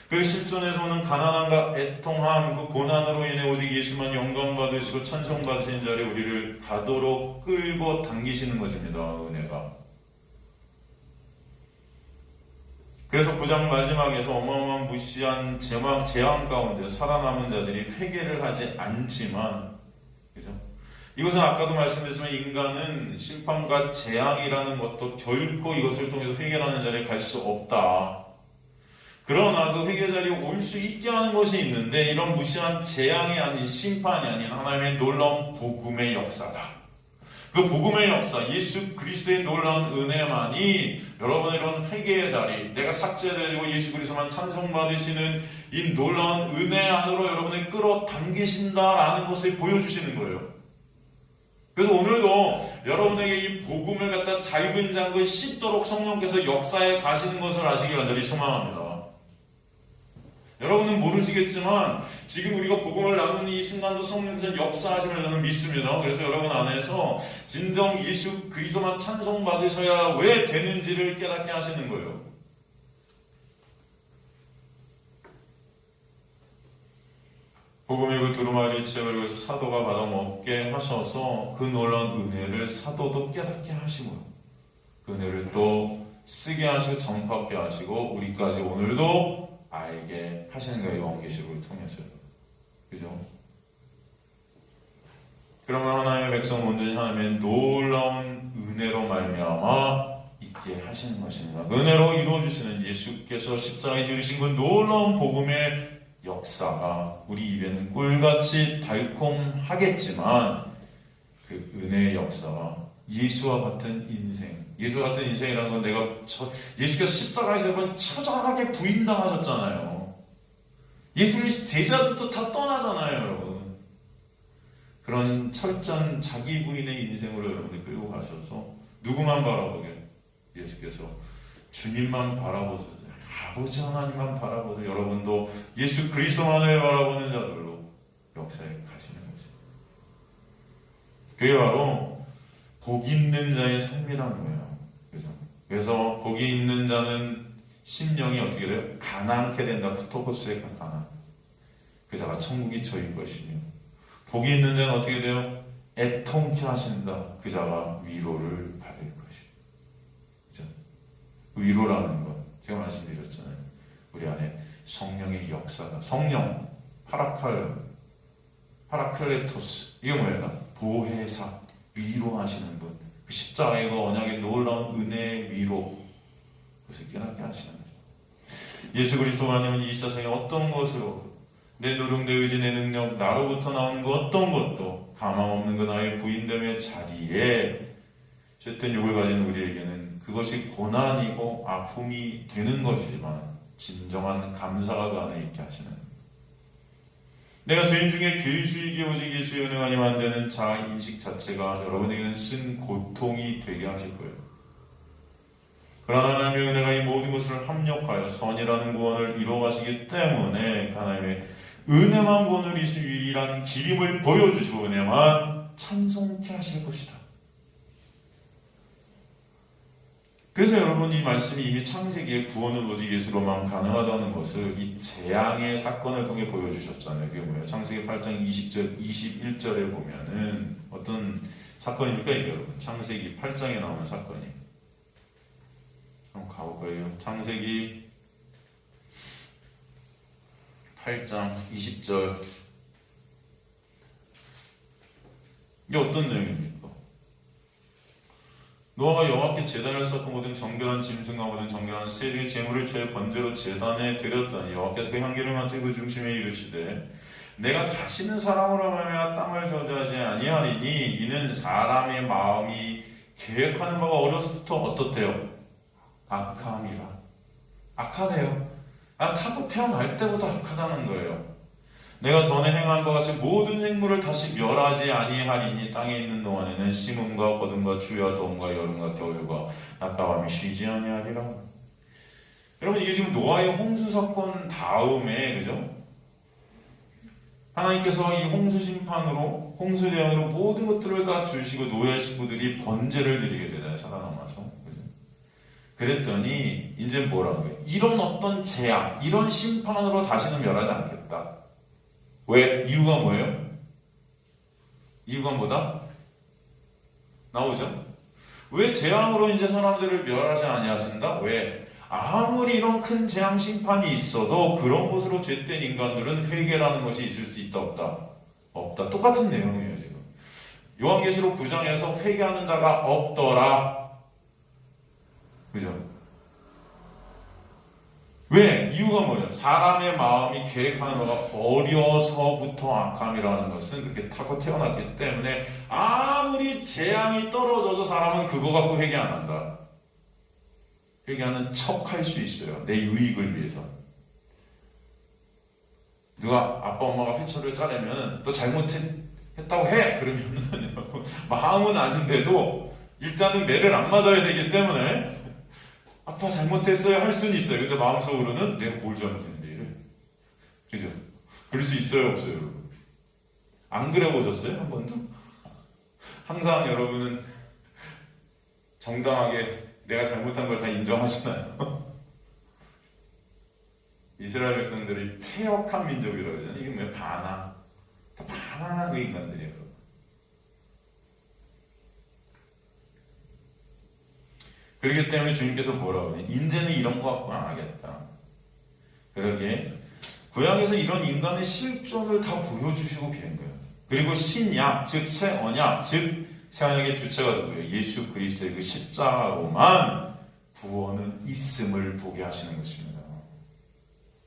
그 실존에서 오는 가난함과 애통함, 그 고난으로 인해 오직 예수만 영광받으시고 찬송받으시는 자리에 우리를 가도록 끌고 당기시는 것입니다. 은혜가. 그래서 9장 마지막에서 어마어마한 무시한 재앙 가운데 살아남은 자들이 회개를 하지 않지만, 그죠? 이것은 아까도 말씀드렸지만 인간은 심판과 재앙이라는 것도 결코 이것을 통해서 회개하는 자리에 갈 수 없다. 그러나 그 회개 자리에 올 수 있게 하는 것이 있는데 이런 무시한 재앙이 아닌 심판이 아닌 하나님의 놀라운 복음의 역사다. 그 복음의 역사, 예수 그리스도의 놀라운 은혜만이 여러분의 이런 회개의 자리, 내가 삭제되고 예수 그리스도만 찬송받으시는 이 놀라운 은혜 안으로 여러분을 끌어당기신다라는 것을 보여주시는 거예요. 그래서 오늘도 여러분에게 이 복음을 갖다 잘근잘근 씹도록 성령께서 역사에 가시는 것을 아시기 간절히 소망합니다. 여러분은 모르시겠지만 지금 우리가 복음을 나누는 이 순간도 성령께서 역사하심을 저는 믿습니다. 그래서 여러분 안에서 진정 예수 그리스도만 찬송받으셔야 왜 되는지를 깨닫게 하시는 거예요. 복음의 그 두루마리 책을 위해서 사도가 받아먹게 하셔서 그 놀라운 은혜를 사도도 깨닫게 하시고 그 은혜를 또 쓰게 하시고 전파하게 하시고 우리까지 오늘도 알게 하시는 거예요. 요한계시록을 통해서요. 그죠? 그러면 하나님의 백성 온전히 하나님의 놀라운 은혜로 말미암아 있게 하시는 것입니다. 은혜로 이루어주시는 예수께서 십자가에 이루신 그 놀라운 복음의 역사가 우리 입에는 꿀같이 달콤하겠지만 그 은혜의 역사가 예수와 같은 인생, 예수와 같은 인생이라는 건 내가 예수께서 십자가에서 여러분 처절하게 부인당하셨잖아요. 예수님 제자들도 다 떠나잖아요, 여러분. 그런 철저한 자기 부인의 인생으로 여러분들 끌고 가셔서 누구만 바라보게? 예수께서 주님만 바라보셔서 아버지 하나님만 바라보고 여러분도 예수 그리스도만을 바라보는 자들로 역사에 가시는 거죠. 그게 바로 복 있는 자의 삶이라는 거예요. 그죠? 그래서 복이 있는 자는 심령이 어떻게 돼요? 가난케 된다. 푸토코스의 가난. 그 자가 천국이 저일 것이며 복이 있는 자는 어떻게 돼요? 애통케 하신다. 그 자가 위로를 받을 것이며. 그죠? 그 위로라는 것 제가 말씀드렸잖아요. 우리 안에 성령의 역사가 성령 파라클레토스 이게 뭐예요? 보혜사 위로하시는 분, 그 십자가의 그 언약의 놀라운 은혜의 위로 그것을 깨닫게 하시는 거죠. 예수 그리스도가 아니면 이 세상에 어떤 것으로 내 노력, 내 의지, 내 능력, 나로부터 나오는 그 어떤 것도 가망 없는 그 나의 부인됨의 자리에 어쨌든 욕을 가진 우리에게는 그것이 고난이고 아픔이 되는 것이지만 진정한 감사가 그 안에 있게 하시는 내가 죄인 중에 괴수이게 오직 예수의 은혜가 아니면 안 되는 자아인식 자체가 여러분에게는 쓴 고통이 되게 하실 거예요. 그러나 하나님의 은혜가 이 모든 것을 합력하여 선이라는 구원을 이루어가시기 때문에 하나님의 은혜만 구원을 이수 유일한 길임을 보여주시고 은혜만 찬송케 하실 것이다. 그래서 여러분 이 말씀이 이미 창세기에 구원은 오직 예수로만 가능하다는 것을 이 재앙의 사건을 통해 보여주셨잖아요. 그게 뭐예요? 창세기 8장 20절, 21절에 보면은 어떤 사건입니까? 이게 여러분 창세기 8장에 나오는 사건이. 한번 가볼까요? 창세기 8장 20절. 이게 어떤 내용입니까? 노아가 여호와께 제단을 쌓고 모든 정결한 짐승과 모든 정결한 새의 제물을 죄 번제로 제단에 드렸더니 여호와께서 그 향기를 맡으 그 중심에 이르시되 내가 다시는 사람으로 말미암아 땅을 저주하지 아니하리니 이는 사람의 마음이 계획하는 바가 어려서부터 어떻대요? 악함이라. 악하대요. 타고 태어날 때부터 악하다는 거예요. 내가 전에 행한 것 같이 모든 생물을 다시 멸하지 아니하리니 땅에 있는 동안에는 심음과 거둠과 추위와 더움과 여름과 겨울과 낮과 밤이 쉬지 아니하리라. 여러분 이게 지금 노아의 홍수 사건 다음에 그죠? 하나님께서 이 홍수 심판으로 홍수 대응으로 모든 것들을 다 주시고 노예 식구들이 번제를 드리게 되잖아요. 살아남아서. 그죠? 그랬더니 이제 뭐라는 거예요? 이런 어떤 재앙, 이런 심판으로 다시는 멸하지 않겠다. 왜? 이유가 뭐예요? 이유가 뭐다? 나오죠? 왜 재앙으로 이제 사람들을 멸하지 아니하신다? 왜? 아무리 이런 큰 재앙 심판이 있어도 그런 곳으로 죄된 인간들은 회개라는 것이 있을 수 있다 없다? 없다. 똑같은 내용이에요 지금. 요한계시록 9장에서 회개하는 자가 없더라. 그죠? 왜? 이유가 뭐예요? 사람의 마음이 계획하는 바가 어려서부터 악함이라는 것은 그렇게 타고 태어났기 때문에 아무리 재앙이 떨어져도 사람은 그거 갖고 회개 안 한다. 회개하는 척 할 수 있어요. 내 유익을 위해서. 누가 아빠 엄마가 회초를 짜려면 또 잘못했다고 해! 그러면은 마음은 아닌데도 일단은 매를 안 맞아야 되기 때문에 아빠 잘못했어요 할 수는 있어요. 근데 마음속으로는 내가 뭘 잘못했는데 이래. 그죠? 그럴 수 있어요 없어요 여러분? 안 그래 보셨어요? 한 번도? 항상 여러분은 정당하게 내가 잘못한 걸 다 인정하시나요? 이스라엘 백성들이 폐역한 민족이라고 하잖아요. 이게 뭐야? 다 반항한 그 인간들이에요. 그렇기 때문에 주님께서 뭐라고 하냐? 이제는 이런 거 갖고 안 하겠다. 그러게 구약에서 이런 인간의 실존을 다 보여주시고 계신 거예요. 그리고 신약, 즉 새 언약, 즉 새 언약의 주체가 누구예요? 예수 그리스도의 그 십자가로만 구원은 있음을 보게 하시는 것입니다.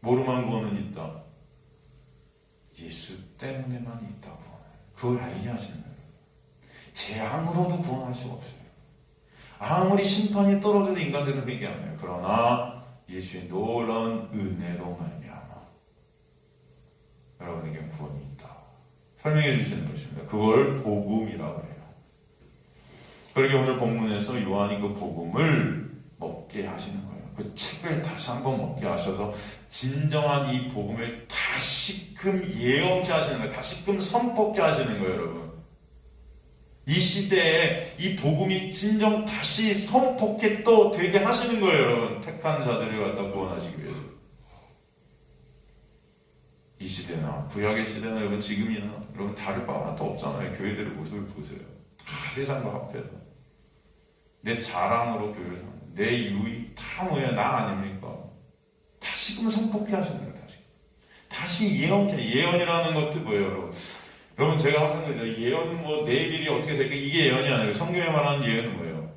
뭐로만 구원은 있다? 예수 때문에만 있다. 그걸 알게 하시는 거예요. 재앙으로도 구원할 수가 없어요. 아무리 심판이 떨어져도 인간들은 회개 안 해요. 그러나 예수의 놀라운 은혜로 말미암아 여러분에게 구원이 있다. 설명해 주시는 것입니다. 그걸 복음이라고 해요. 그러게 오늘 본문에서 요한이 그 복음을 먹게 하시는 거예요. 그 책을 다시 한번 먹게 하셔서 진정한 이 복음을 다시금 예언케 하시는 거예요. 다시금 선포케 하시는 거예요, 여러분. 이 시대에 이 복음이 진정 다시 선포케 또 되게 하시는 거예요, 여러분. 택한 자들을 갖다 구원하시기 위해서. 이 시대나 구약의 시대나 여러분 지금이나 여러분 다를 바가 하나도 없잖아요. 교회들의 모습을 보세요. 다 세상과 합해서 내 자랑으로 교회를 사는 내 유익 다 뭐예요? 나 아닙니까? 다시금 선포케 하시는 거예요. 다시 예언이라는 것도 뭐예요, 여러분? 여러분 제가 하는 거죠. 예언은 뭐 내일이 어떻게 될까? 이게 예언이 아니에요. 성경에 말하는 예언은 뭐예요?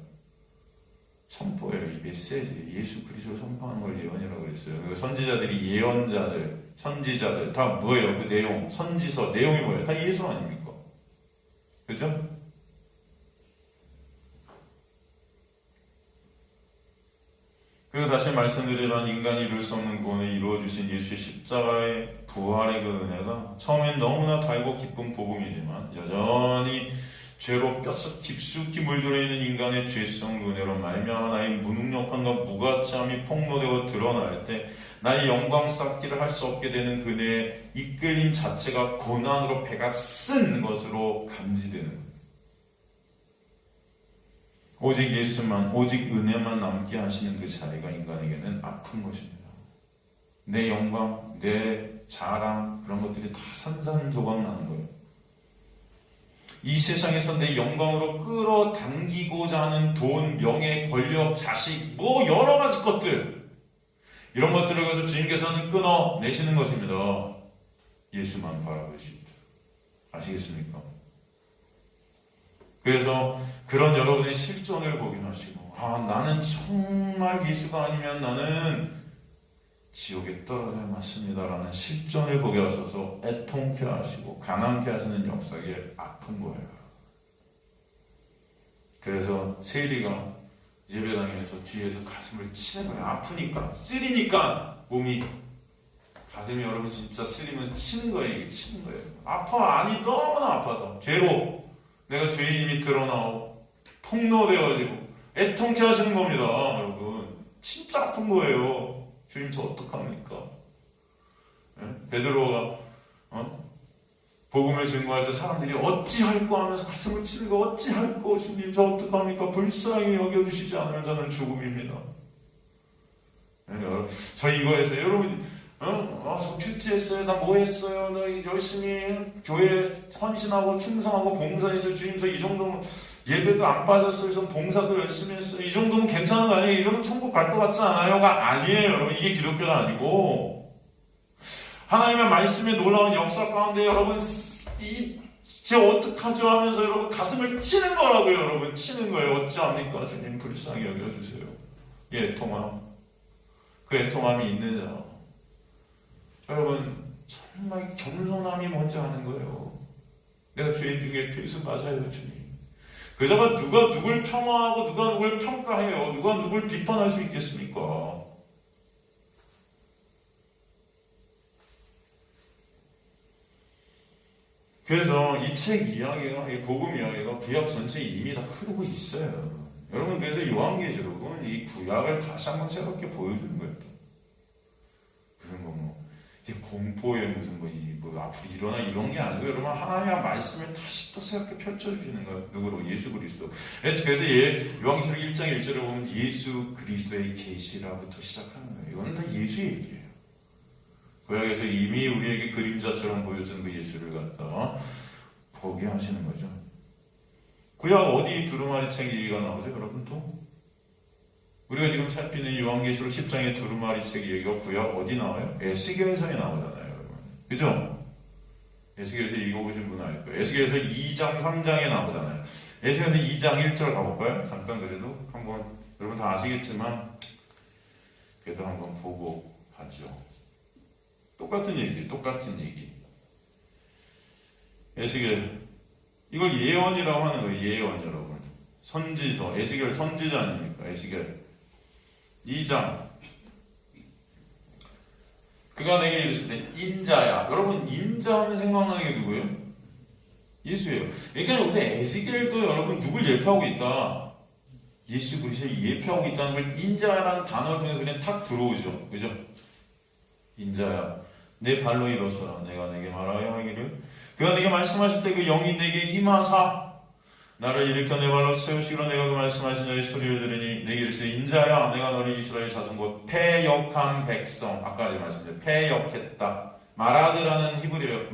선포예요. 이 메시지. 예수 그리스도를 선포하는 걸 예언이라고 그랬어요. 그리고 선지자들이 예언자들, 선지자들 다 뭐예요? 그 내용, 선지서 내용이 뭐예요? 다 예수 아닙니까? 그죠? 그리고 다시 말씀드리지만 인간이 이룰 수 없는 구원을 이루어주신 예수의 십자가의 부활의 그 은혜가 처음엔 너무나 달고 기쁜 복음이지만 여전히 죄로 뼛속 깊숙이 물들어 있는 인간의 죄성 은혜로 말미암아 나의 무능력함과 무가치함이 폭로되고 드러날 때 나의 영광 쌓기를 할 수 없게 되는 그네의 이끌림 자체가 고난으로 배가 쓴 것으로 감지되는 거예요. 오직 예수만, 오직 은혜만 남게 하시는 그 자리가 인간에게는 아픈 것입니다. 내 영광, 내 자랑, 그런 것들이 다 산산조각 나는 거예요. 이 세상에서 내 영광으로 끌어당기고자 하는 돈, 명예, 권력, 자식, 뭐 여러 가지 것들, 이런 것들을 위해서 주님께서는 끊어내시는 것입니다. 예수만 바라보십니다. 아시겠습니까? 그래서 그런 여러분의 실존을 보게 하시고, 나는 정말 예수가 아니면 나는 지옥에 떨어져야 맞습니다라는 실존을 보게 하셔서 애통케 하시고 가난케 하시는 역사에 아픈 거예요. 그래서 세리가 예배당에서 뒤에서 가슴을 치는 거예요. 아프니까, 쓰리니까 몸이, 가슴이 여러분 진짜 쓰리면 치는 거예요. 이게 치는 거예요. 아파. 아니 너무나 아파서 죄로 내가 죄인임이 드러나고 폭로되어지고 애통케 하시는 겁니다. 여러분 진짜 아픈 거예요. 주님 저 어떡합니까? 베드로가 복음을 증거할 때 사람들이 어찌할꼬 하면서 가슴을 치는 거, 어찌할꼬 주님 저 어떡합니까? 불쌍히 여겨주시지 않으면 저는 죽음입니다. 저 이거에서 여러분 저 큐티했어요. 나 뭐 했어요. 나 열심히 교회 헌신하고 충성하고 봉사했어요. 주님 저 이 정도면 예배도 안 빠졌어요. 전 봉사도 열심히 했어요. 이 정도면 괜찮은 거 아니에요? 이러면 천국 갈 것 같지 않아요?가 아니에요. 여러분 이게 기독교가 아니고 하나님의 말씀의 놀라운 역사 가운데 여러분 이제 어떡하죠 하면서 여러분 가슴을 치는 거라고요. 여러분 치는 거예요. 어찌합니까? 주님 불쌍히 여겨주세요. 이 애통함, 그 애통함이 있는 자, 여러분 정말 겸손함이 먼저 하는 거예요. 내가 죄인 중에 필수 맞아요. 주님 그자가 누가 누굴 폄하하고 누가 누굴 평가해요? 누가 누굴 비판할 수 있겠습니까? 그래서 이 책 이야기가, 이 복음 이야기가 구약 전체에 이미 다 흐르고 있어요. 여러분 그래서 요한계시록은 이 구약을 다시 한번 새롭게 보여주는 거예요. 무슨 이게 공포에 무슨 앞으로 일어나 이런 게 아니고 여러분 하나님의 말씀을 다시 또 새롭게 펼쳐주시는 거예요. 누구로? 예수 그리스도. 그래서 요한계시록 1장 1절을 보면 예수 그리스도의 계시라부터 시작하는 거예요. 이건 다 예수 얘기예요. 구약에서 이미 우리에게 그림자처럼 보여준 그 예수를 갖다 보게 하시는 거죠. 구약 어디 두루마리 책 얘기가 나오죠? 여러분 또? 우리가 지금 살피는 요한계시록 10장의 두루마리 책 얘기가 구약 어디 나와요? 에스겔서에 나오잖아요. 여러분. 그죠? 에스겔서 읽어보신 분은 알 거예요. 에스겔서 2장 3장에 나오잖아요. 에스겔서 2장 1절 가볼까요? 잠깐 그래도 한번 여러분 다 아시겠지만 그래도 한번 보고 가죠. 똑같은 얘기. 에스겔 이걸 예언이라고 하는 거예요. 예언 여러분. 선지서, 에스겔 선지자 아닙니까? 에스겔 2장 그가 내게 이르시되 인자야. 여러분 인자 하면 생각나는 게 누구예요? 예수예요. 그러니까 요새 에스겔도 여러분 누굴 예표하고 있다? 예수 그리스도를 예표하고 있다는 걸 인자라는 단어를 통해서 그냥 탁 들어오죠. 그죠? 인자야 내 발로 일어서라. 내가 내게 말하여 하기를 그가 내게 말씀하실 때 그 영이 내게 임하사 나를 일으켜 내 발로 세우시기로 내가 그 말씀하신 자의 소리를 들으니 내게 이르시되 인자야 내가 너를 이스라엘 자손 곧 패역한 백성 아까 말씀드린 패역했다. 마라드라는 히브리어요.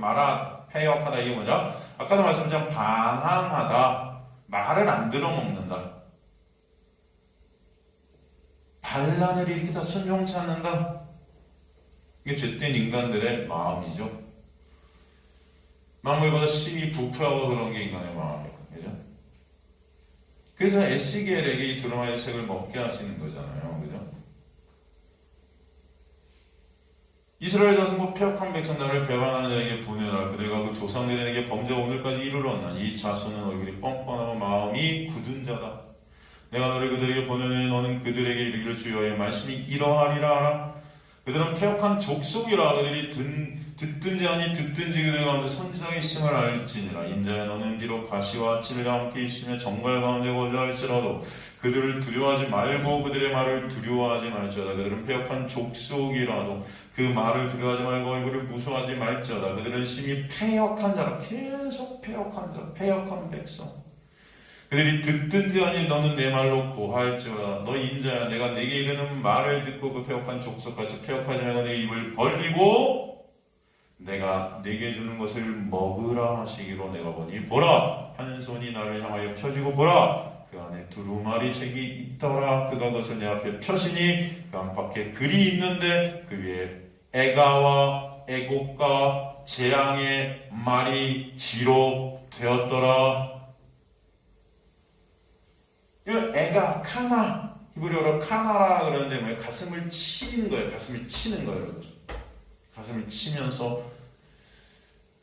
패역하다 이게 뭐냐? 아까도 말씀드린 반항하다. 말을 안 들어먹는다. 반란을 일으키다 순종치 않는다. 이게 죄된 인간들의 마음이죠. 만물보다 심히 부패하고 그런 게 인간의 마음이에요. 그죠? 그래서 에스겔에게 이 두루마리 책을 먹게 하시는 거잖아요. 그죠? 이스라엘 자손 곧 패역한 백성 나를 배반하는 자에게 보내라. 그들과 그 조상들에게 범죄가 오늘까지 이르렀나니 이 자손은 얼굴이 뻔뻔하고 마음이 굳은 자다. 내가 너를 그들에게 보내니 너는 그들에게 이르기를 주여의 말씀이 이러하리라 하라. 그들은 패역한 족속이라. 그들이 듣든지 아니 듣든지 그들 가운데 선지자가 있음을 알지니라. 인자야 너는 비록 가시와 찔과 함께 있으며 정갈 가운데 거주할지라도 그들을 두려워하지 말고 그들의 말을 두려워하지 말지어다. 그들은 패역한 족속이라도 그 말을 두려워하지 말고 얼굴을 무서워하지 말지어다. 그들은 심히 패역한 자라. 계속 패역한 자, 패역한 백성. 그들이 듣든지 아니 너는 내 말로 고할지어다. 너 인자야. 내가 내게 이르는 말을 듣고 그 패역한 족속같이 패역하지 말고 내 입을 벌리고 내가 내게 주는 것을 먹으라 하시기로 내가 보니 보라 한 손이 나를 향하여 펴지고 보라 그 안에 두루마리 책이 있더라. 그가 그것을 내 앞에 펴시니 그 안팎에 글이 있는데 그 위에 애가와 애곡과 재앙의 말이 기록되었더라. 이 애가 카나 히브리어로 카나라 그러는데 뭐 가슴을 치는 거예요. 가슴을 치는 거예요. 가슴을 치면서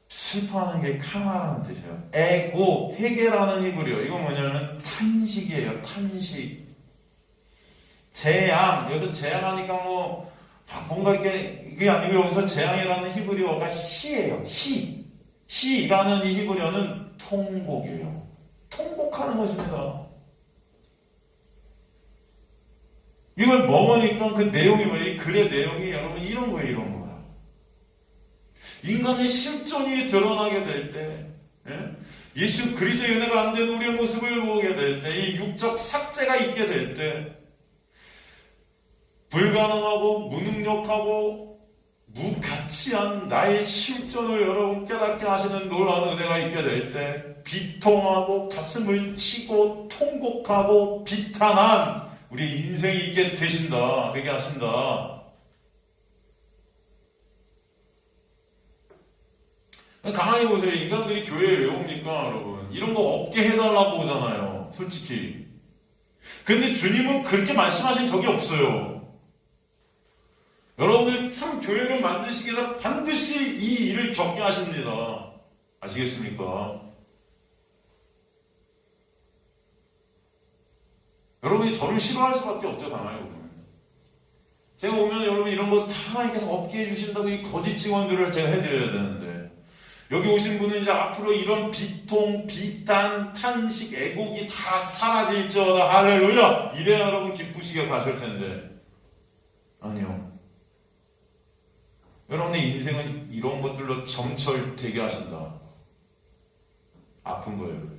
슬퍼하는 게 카나라는 뜻이에요. 애고 헤게라는 히브리어 이거 뭐냐면 탄식이에요. 탄식. 재앙 여기서 재앙하니까 뭐 뭔가 이렇게 그게 아니고 여기서 재앙이라는 히브리어가 희예요. 희라는 이 히브리어는 통곡이에요. 통곡하는 것입니다. 이걸 먹으니까 그 내용이 뭐예요? 이 글의 내용이 여러분 이런 거예요. 이런 거야. 인간의 실존이 드러나게 될 때, 예수 그리스도의 은혜가 안 된 우리의 모습을 보게 될 때, 이 육적 삭제가 있게 될 때, 불가능하고 무능력하고 무가치한 나의 실존을 여러분 깨닫게 하시는 놀라운 은혜가 있게 될 때, 비통하고 가슴을 치고 통곡하고 비탄한 우리 인생이 있게 되신다. 되게 하신다. 가만히 보세요. 인간들이 교회에 왜 옵니까, 여러분? 이런 거 없게 해달라고 오잖아요. 솔직히. 근데 주님은 그렇게 말씀하신 적이 없어요. 여러분들 참 교회를 만드시기 위해서 반드시 이 일을 겪게 하십니다. 아시겠습니까? 여러분이 저를 싫어할 수밖에 없죠, 가만히 보면. 제가 오면 여러분 이런 거 다 하나님께서 없게 해주신다고 이 거짓 증언들을 제가 해드려야 되는데, 여기 오신 분은 이제 앞으로 이런 비통, 비탄, 탄식, 애곡이 다 사라질지어다. 할렐루야! 이래야 여러분 기쁘시게 가실 텐데. 아니요. 여러분의 인생은 이런 것들로 점철되게 하신다. 아픈 거예요.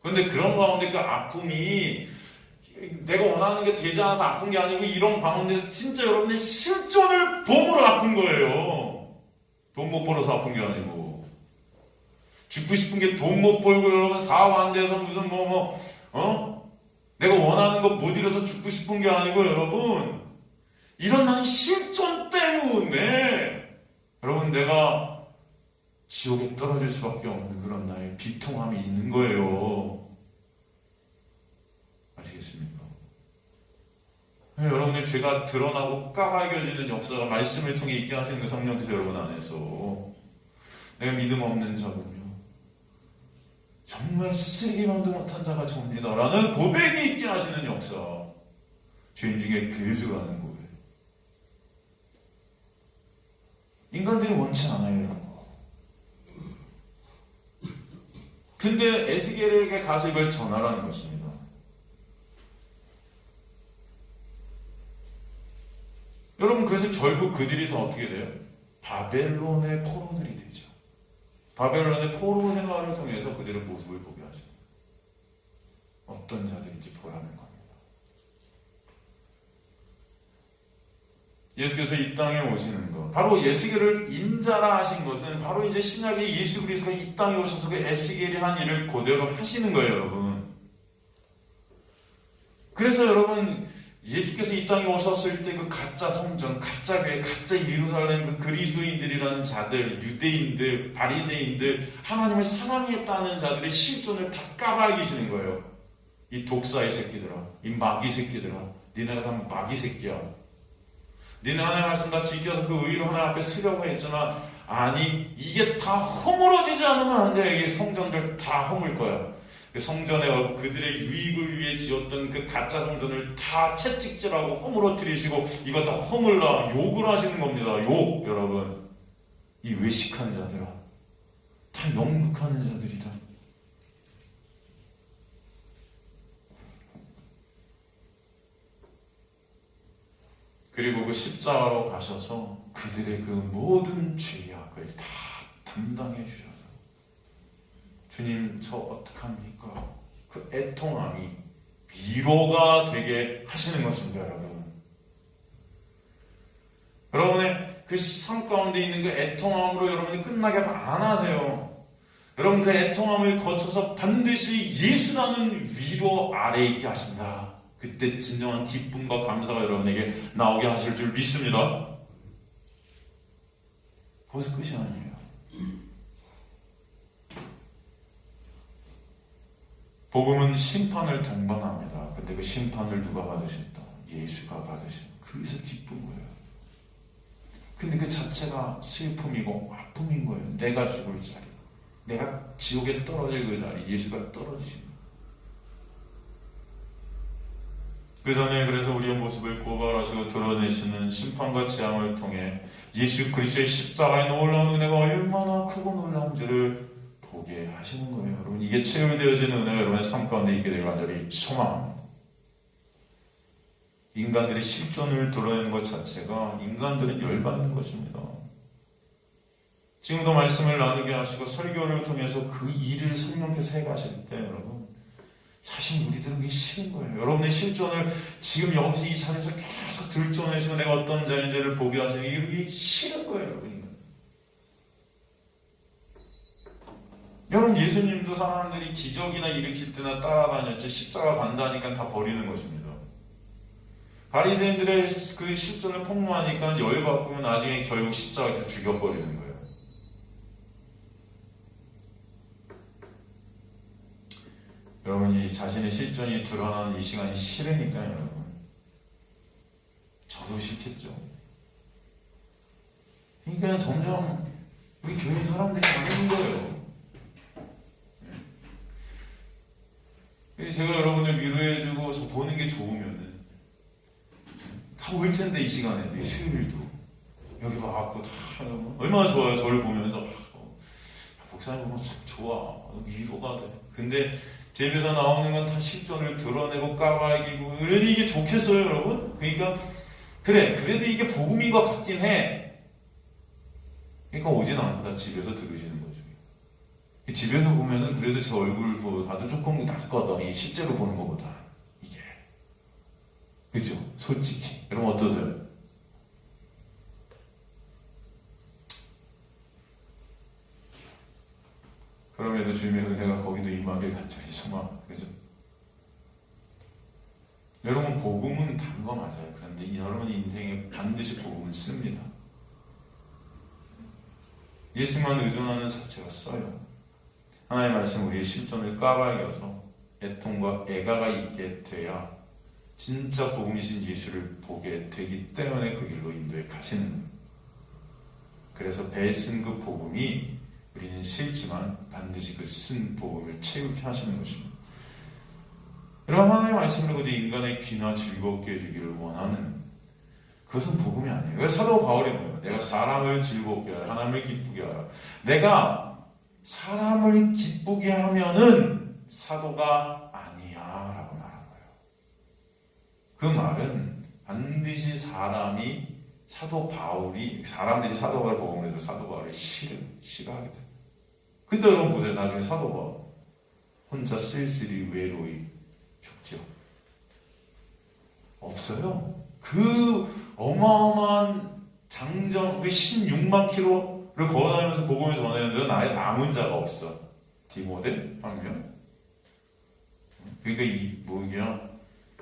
그런데 그런 가운데 그 아픔이 내가 원하는 게 되지 않아서 아픈 게 아니고 이런 가운데서 진짜 여러분의 실존을 봄으로 아픈 거예요. 돈 못 벌어서 아픈 게 아니고. 죽고 싶은 게 돈 못 벌고 여러분 사업 안 돼서 무슨 내가 원하는 거 못 이뤄서 죽고 싶은 게 아니고 여러분 이런 나의 실존 때문에 여러분 내가 지옥에 떨어질 수밖에 없는 그런 나의 비통함이 있는 거예요. 아시겠습니까? 여러분의 죄가 드러나고 까발겨지는 역사가 말씀을 통해 있게 하시는 그 성령께서 여러분 안에서 내가 믿음 없는 자군요. 정말 쓰기만도 못한 자가 접니다. 라는 고백이 있게 하시는 역사. 죄인 중에 괴수라는 고백. 인간들이 원치 않아요. 이런 거. 근데 에스겔에게 가서 이걸 전하라는 것입니다. 여러분 그래서 결국 그들이 다 어떻게 돼요? 바벨론의 포로들이 되죠. 바벨론의 포로 생활을 통해서 그들의 모습을 보게 하십니다. 어떤 자들인지 보라는 겁니다. 예수께서 이 땅에 오시는 것, 바로 에스겔을 인자라 하신 것은 바로 이제 신약의 예수 그리스도가 이 땅에 오셔서 그 에스겔이 한 일을 그대로 하시는 거예요, 여러분. 그래서 여러분 예수께서 이 땅에 오셨을 때 그 가짜 성전, 가짜 교회, 가짜 예루살렘 그 그리스도인들이라는 자들, 유대인들, 바리새인들, 하나님을 사랑했다는 자들의 실존을 다 까발기시는 거예요. 이 독사의 새끼들아, 이 마귀 새끼들아, 니네가 다 마귀 새끼야. 니네 하나님 말씀 다 지켜서 그 의로 하나님 앞에 서려고 했지만 아니 이게 다 허물어지지 않으면 안 돼. 이게 성전들 다 허물 거야. 성전에 그들의 유익을 위해 지었던 그 가짜 성전을 다 채찍질하고 허물어뜨리시고 이거 다 허물라 욕을 하시는 겁니다. 욕 여러분. 이 외식한 자들아 다 영국하는 자들이다. 그리고 그 십자가로 가셔서 그들의 그 모든 죄악을 다 담당해 주셔서 주님 저 어떡합니까? 그 애통함이 위로가 되게 하시는 것입니다, 여러분. 여러분의 그 삶 가운데 있는 그 애통함으로 여러분이 끝나게 안 하세요. 여러분 그 애통함을 거쳐서 반드시 예수라는 위로 아래에 있게 하신다. 그때 진정한 기쁨과 감사가 여러분에게 나오게 하실 줄 믿습니다. 거기서 끝이 아니에요. 복음은 심판을 동반합니다. 근데 그 심판을 누가 받으셨다? 예수가 받으신. 거기서 기쁜 거예요. 근데 그 자체가 슬픔이고 아픔인 거예요. 내가 죽을 자리, 내가 지옥에 떨어질 그 자리, 예수가 떨어지신 거예요. 그 전에 그래서 우리의 모습을 고발하시고 드러내시는 심판과 재앙을 통해 예수 그리스도의 십자가의 놀라운 은혜가 얼마나 크고 놀라운지를 보게 하시는 거예요. 여러분 이게 체험되어지는 은혜가 여러분의 삶 가운데 있게 되길 간절히 소망합니다. 인간들의 실존을 드러내는 것 자체가 인간들은 열받는 것입니다. 지금도 말씀을 나누게 하시고 설교를 통해서 그 일을 성령께서 해가실 때 여러분 사실 우리들은 그게 싫은 거예요. 여러분의 실존을 지금 여기서 이 자리에서 계속 들춰내시고 내가 어떤 자인지를 보게 하시는 이게 싫은 거예요. 여러분 예수님도 사람들이 기적이나 일으킬 때나 따라다녔지 십자가 간다니까 다 버리는 것입니다. 바리새인들의 그 실존을 폭로하니까 열받고 나중에 결국 십자가에서 죽여버리는 거예요. 여러분이 자신의 실존이 드러나는 이 시간이 싫으니까요. 여러분 저도 싫겠죠. 그러니까 점점 우리 교회 사람들이 많은 거예요. 제가 여러분을 위로해주고 저 보는 게 좋으면은 다 올 텐데 이 시간에 수요일도 여기 와갖고 다 얼마나 좋아요. 저를 보면서 목사님 보면 참 좋아. 위로가 돼. 근데 제 입에서 나오는 건 다 실존을 드러내고 까발리고 그래도 이게 좋겠어요, 여러분? 그러니까 그래 그래도 이게 복음인 것 같긴 해. 그러니까 오진 않고 다 집에서 들으시는 거죠. 집에서 보면은 그래도 제 얼굴 봐도 조금 낫거든. 실제로 보는 것보다. 이게. 그죠? 솔직히. 여러분 어떠세요? 그럼에도 주님의 은혜가 거기도 임하길 간절히 소망. 그죠? 여러분 복음은 단 거 맞아요. 그런데 여러분 인생에 반드시 복음을 씁니다. 예수만 의존하는 자체가 써요. 하나님의 말씀 우리의 실존을 까발려서 애통과 애가가 있게 돼야 진짜 복음이신 예수를 보게 되기 때문에 그 길로 인도해 가시는 거예요. 그래서 배에 쓴 그 복음이 우리는 싫지만 반드시 그 쓴 복음을 채우게 하시는 것입니다. 여러분 하나님의 말씀을 그저 인간의 귀나 즐겁게 해주기를 원하는 그것은 복음이 아니에요. 왜 사도 바울이 뭐예요? 내가 사람을 즐겁게 하라, 하나님을 기쁘게 하라. 내가 사람을 기쁘게 하면은 사도가 아니야 라고 말한 거예요. 그 말은 반드시 사람이 사도 바울이 사람들이 사도 바울 복음을 해도 사도 바울을 싫어하게 돼요. 근데 여러분 보세요. 나중에 사도 바울 혼자 쓸쓸히 외로이 죽죠. 없어요. 그 어마어마한 장정 그 16만 킬로를 걸어다니면서 복음을 전했는데 아예 남은 자가 없어. 디모데 한 명. 그러니까 이 뭐냐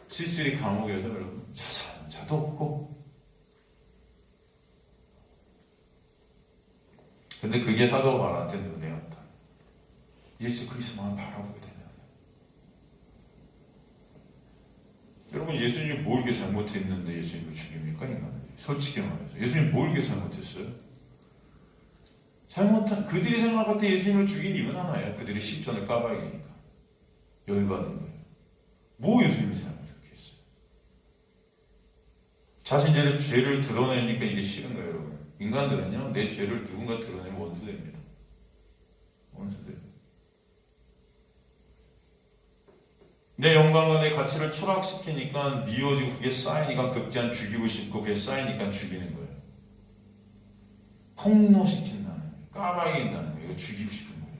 쓸쓸히 감옥에서 여러분 자산 자도 없고. 근데 그게 사도 바울한테 은혜였다. 예수 그리스도만 바라보게 되는. 여러분 예수님이 뭘 이렇게 잘못했는데 예수님을 죽입니까 인간은? 솔직히 말해서 예수님 뭘 이렇게 잘못했어요? 잘못한 그들이 생각할 때 예수님을 죽인 이유는 하나예요. 그들이 실존을 까발리니까 열받은 거예요. 뭐 예수님이 잘못했겠어요? 자신들의 죄를 드러내니까 이게 싫은 거예요, 여러분. 인간들은요 내 죄를 누군가 드러내면 원수됩니다. 원수돼요. 내 영광과 내 가치를 추락시키니까 미워지고 그게 쌓이니까 급기한 죽이고 싶고 그게 쌓이니까 죽이는 거예요. 폭로시킨다는 거예요. 까발린다는 거예요. 죽이고 싶은 거예요.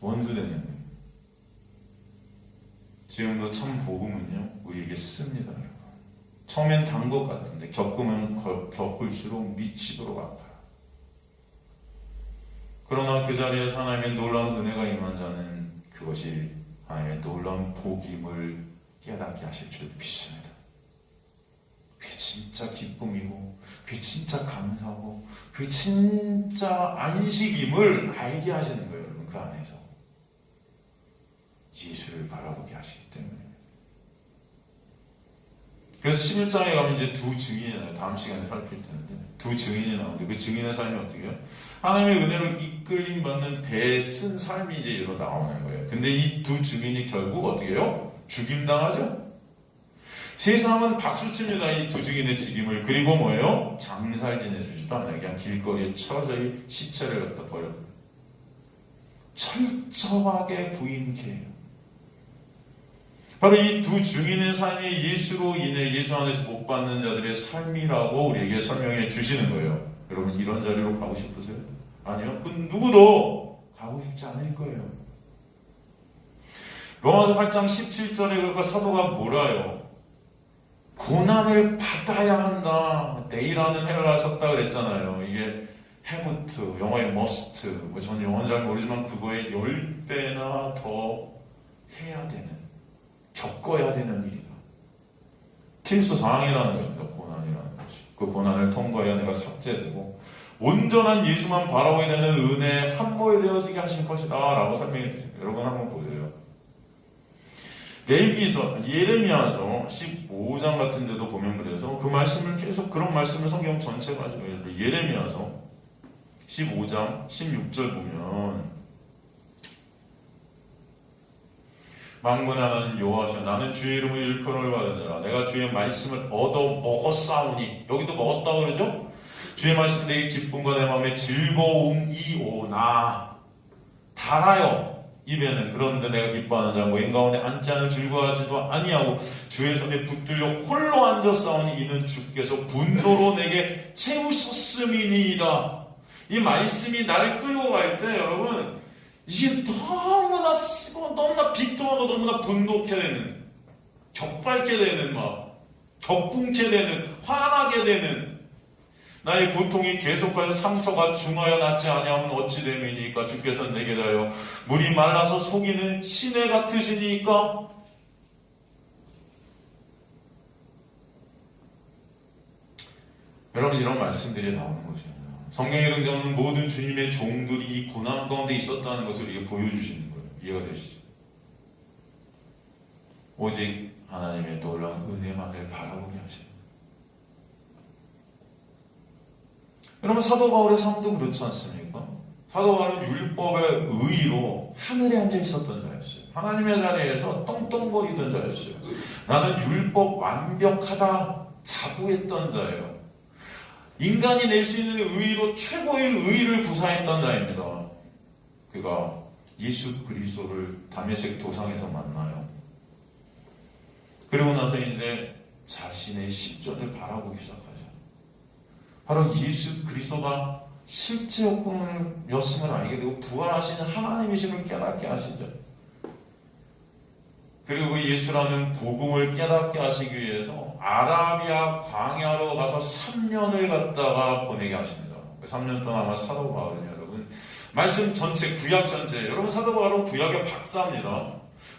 원수 되는 거예요. 지금도 참 복음은요 우리에게 씁니다. 처음엔 단 것 같은데 겪으면 겪을수록 미치도록 아파요. 그러나 그 자리에서 하나님의 놀라운 은혜가 임한 자는 그것이 하나님의 놀라운 복임을 깨닫게 하실 줄 믿습니다. 그게 진짜 기쁨이고 그게 진짜 감사하고 그게 진짜 안식임을 알게 하시는 거예요. 여러분 그 안에서 예수를 바라보게 하시기 때문에. 그래서 11장에 가면 이제 두 증인이 나와요. 다음 시간에 살필 텐데 두 증인이 나오는데 그 증인의 삶이 어떻게 해요? 하나님의 은혜로 이끌림 받는 배 쓴 삶이 이제 이로 나오는 거예요. 근데 이 두 증인이 결국 어떻게 해요? 죽임당하죠? 세상은 박수칩니다. 이 두 증인의 죽임을. 그리고 뭐예요? 장살 지내주지도 않아요. 그냥 길거리에 처저히 시체를 갖다 버려요. 철저하게 부인케요. 바로 이 두 증인의 삶이 예수로 인해 예수 안에서 복받는 자들의 삶이라고 우리에게 설명해 주시는 거예요. 여러분 이런 자리로 가고 싶으세요? 아니요. 그 누구도 가고 싶지 않을 거예요. 로마서 8장 17절에 그러니까 사도가 뭐라요? 고난을 받아야 한다. 데이라는 헬라어 썼다 그랬잖아요. 이게 have to, 영어의 must. 전 영어는 잘 모르지만 그거의 10배나 더 해야 되는, 겪어야 되는 일이다. 필수 상황이라는 것입니다. 고난이라는 것이. 그 고난을 통과해야 내가 삭제되고 온전한 예수만 바라보게 되는 은혜에 함모에 되어지게 하실 것이다 라고 설명해 주십니다. 여러분 한번 보세요. 예레미야서 15장 같은 데도 보면 그래서 그 말씀을 계속 그런 말씀을 성경 전체가 가지고 예레미야서 15장 16절 보면 만군의 하나님 여호와시여 나는 주의 이름을 일컬음을 받으니라 내가 주의 말씀을 얻어 먹었사오니 여기도 먹었다고 그러죠? 주의 말씀 내게 기쁨과 내 마음에 즐거움이오나 달아요 입에는. 그런데 내가 기뻐하는 자 모임 가운데 앉지 않을 즐거워하지도 아니하고 주의 손에 붙들려 홀로 앉았사오니 이는 주께서 분노로 내게 채우셨음이니이다. 이 말씀이 나를 끌고 갈 때 여러분 이게 너무나 쓰고 너무나 비통하고 너무나 분노케 되는 격밟게 되는 막 격분케 되는 화나게 되는 나의 고통이 계속하여 상처가 중하여 낫지 아니하면 어찌 됨이니까 주께서 내게 다여 물이 말라서 속이는 시내 같으시니까. 여러분 이런 말씀들이 나오는 거죠. 성경에 등장하는 모든 주님의 종들이 이 고난 가운데 있었다는 것을 이게 보여주시는 거예요. 이해가 되시죠? 오직 하나님의 놀라운 은혜만을 바라보게 하시는. 여러분 사도 바울의 삶도 그렇지 않습니까? 사도 바울은 율법의 의의로 하늘에 앉아 있었던 자였어요. 하나님의 자리에서 떵떵거리던 자였어요. 나는 율법 완벽하다 자부했던 자예요. 인간이 낼 수 있는 의의로 최고의 의의를 구사했던 자입니다. 그가 예수 그리스도를 다메섹 도상에서 만나요. 그리고 나서 이제 자신의 십전을 바라보기 시작하죠. 바로 예수 그리스도가 실제 였음을 알게 되고 부활하시는 하나님이심을 깨닫게 하시죠. 그리고 그 예수라는 복음을 깨닫게 하시기 위해서 아라비아 광야로 가서 3년을 갔다가 보내게 하십니다. 3년 동안 아마 사도 바울은 여러분 말씀 전체 구약 전체 여러분 사도 바울은 구약의 박사입니다.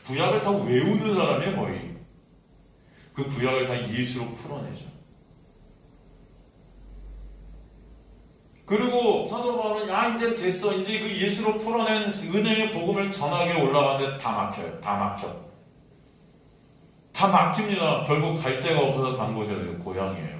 구약을 다 외우는 사람이에요. 거의 그 구약을 다 예수로 풀어내죠. 그리고 사도 바울은 이제 됐어. 이제 그 예수로 풀어낸 은혜의 복음을 전하게 올라가는데 다 막혀요. 다 막힙니다. 결국 갈 데가 없어서 간 곳이 고향이에요.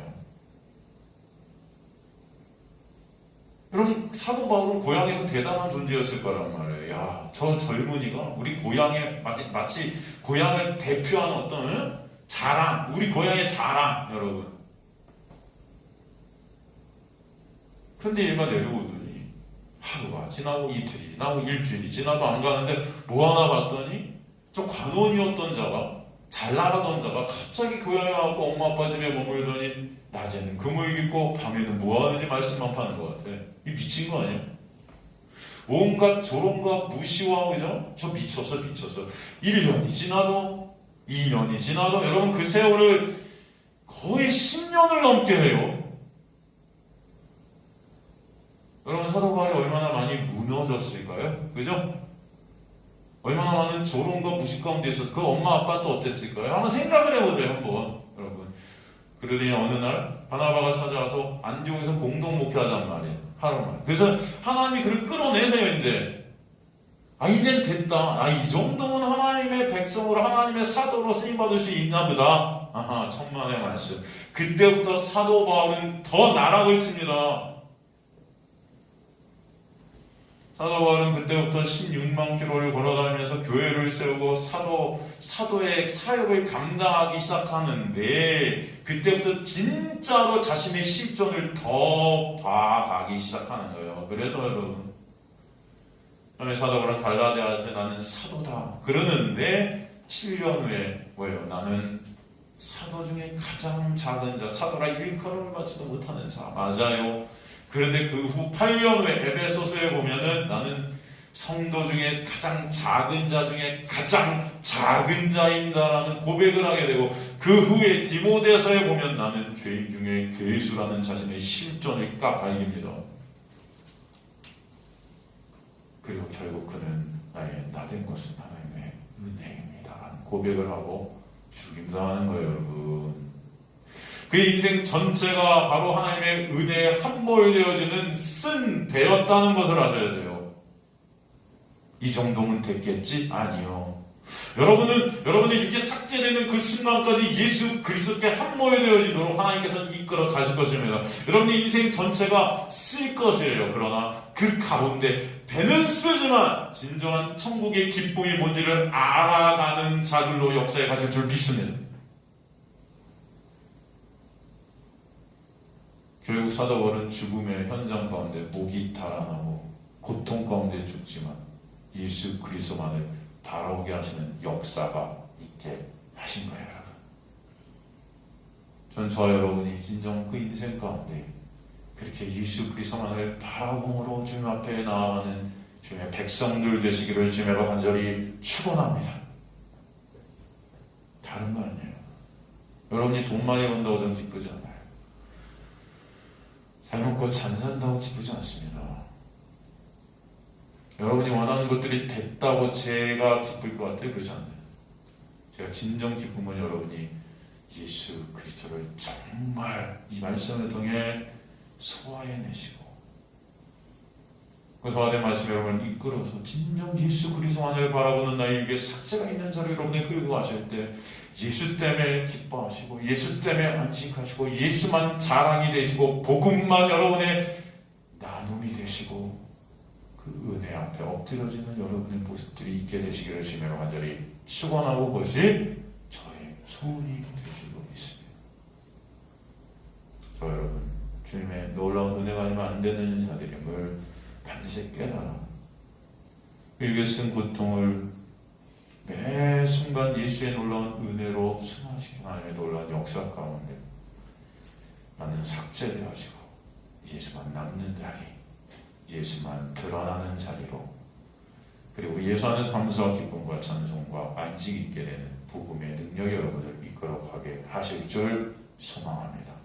여러분 사도 바울은 고향에서 대단한 존재였을 거란 말이에요. 야, 저 젊은이가 우리 고향에 마치 고향을 대표하는 어떤 자랑, 우리 고향의 자랑 여러분. 근데 얘가 내려오더니 하루가 지나고 이틀이 지나고 일주일이 지나도 안 가는데 뭐 하나 봤더니 저 관원이었던 자가 잘 나가던 자가 갑자기 고향에 와서 엄마 아빠 집에 머물더니 낮에는 금을 입고 밤에는 뭐 하는지 말씀만 파는 것 같아. 이 미친 거 아니야? 온갖 조롱과 무시와 그죠? 저 미쳤어. 1년이 지나도 2년이 지나도 여러분 그 세월을 거의 10년을 넘게 해요. 여러분 사도 바울이 얼마나 많이 무너졌을까요? 그죠? 얼마나 많은 조롱과 무시 가운데 있어서 그 엄마 아빠 또 어땠을까요? 한번 생각을 해보세요. 한번 여러분. 그러더니 어느 날 바나바가 찾아와서 안디옥에서 공동 목회하자는 말이에요. 하루만. 그래서 하나님이 그를 끌어내세요. 이젠 됐다. 이 정도면 하나님의 백성으로 하나님의 사도로 쓰임받을 수 있나 보다. 아하, 천만의 말씀. 그때부터 사도 바울은 더 나락을 칩니다. 사도 바울은 그때부터 16만 킬로를 걸어다니면서 교회를 세우고 사도의 사역을 감당하기 시작하는데 그때부터 진짜로 자신의 실존을 더 봐가기 시작하는 거예요. 그래서 여러분 사도 바울은 갈라디아에서 나는 사도다 그러는데 7년 후에 뭐예요? 나는 사도 중에 가장 작은 자, 사도라 일컬음을 받지도 못하는 자. 맞아요. 그런데 그 후 8년 후에 에베소서에 보면은 나는 성도 중에 가장 작은 자 중에 가장 작은 자입니다라는 고백을 하게 되고 그 후에 디모데서에 보면 나는 죄인 중에 괴수라는 자신의 실존을 까발립니다. 그리고 결국 그는 나의 나된 것은 하나님의 은혜입니다라는 고백을 하고 죽임당하는 거예요, 여러분. 그의 인생 전체가 바로 하나님의 은혜에 함몰되어지는 쓴 배였다는 것을 아셔야 돼요. 이 정도면 됐겠지? 아니요. 여러분의 이게 삭제되는 그 순간까지 예수 그리스도께 함몰되어지도록 하나님께서는 이끌어 가실 것입니다. 여러분의 인생 전체가 쓸 것이에요. 그러나 그 가운데 배는 쓰지만 진정한 천국의 기쁨이 뭔지를 알아가는 자들로 역사에 가실 줄 믿습니다. 결국 사도 바울은 죽음의 현장 가운데 목이 달아나고 고통 가운데 죽지만 예수 그리스도만을 바라보게 하시는 역사가 있게 하신 거예요, 여러분. 전 저와 여러분이 진정 그 인생 가운데 그렇게 예수 그리스도만을 바라봄으로 주님 앞에 나아가는 주님의 백성들 되시기를 주님으로 간절히 축원합니다. 다른 거 아니에요. 여러분이 돈 많이 번다고 저는 기쁘지 않아요. 잘 먹고 잘 산다고 기쁘지 않습니다. 여러분이 원하는 것들이 됐다고 제가 기쁠 것 같아요? 그렇지 않나요? 제가 진정 기쁨은 여러분이 예수 그리스도를 정말 이 말씀을 통해 소화해내시고 그 소화된 말씀 여러분을 이끌어서 진정 예수 그리스도만을 바라보는 나에게 삭제가 있는 자를 여러분이 끌고 가실 때 예수 때문에 기뻐하시고 예수 때문에 안식하시고 예수만 자랑이 되시고 복음만 여러분의 나눔이 되시고 그 은혜 앞에 엎드려지는 여러분의 모습들이 있게 되시기를 주님으로 간절히 축원하고 것이 저의 소원이 되시고 있습니다. 저 여러분 주님의 놀라운 은혜가 아니면 안 되는 자들임을 반드시 깨달아 일개 쓴 고통을 매 순간 예수의 놀라운 은혜로 승화시키는 하나님의 놀라운 역사 가운데 나는 삭제되어지고 예수만 남는 자리, 예수만 드러나는 자리로 그리고 예수 안에서 감사와 기쁨과 찬송과 안식이 있게 되는 복음의 능력이 여러분을 이끌어가게 하실 줄 소망합니다.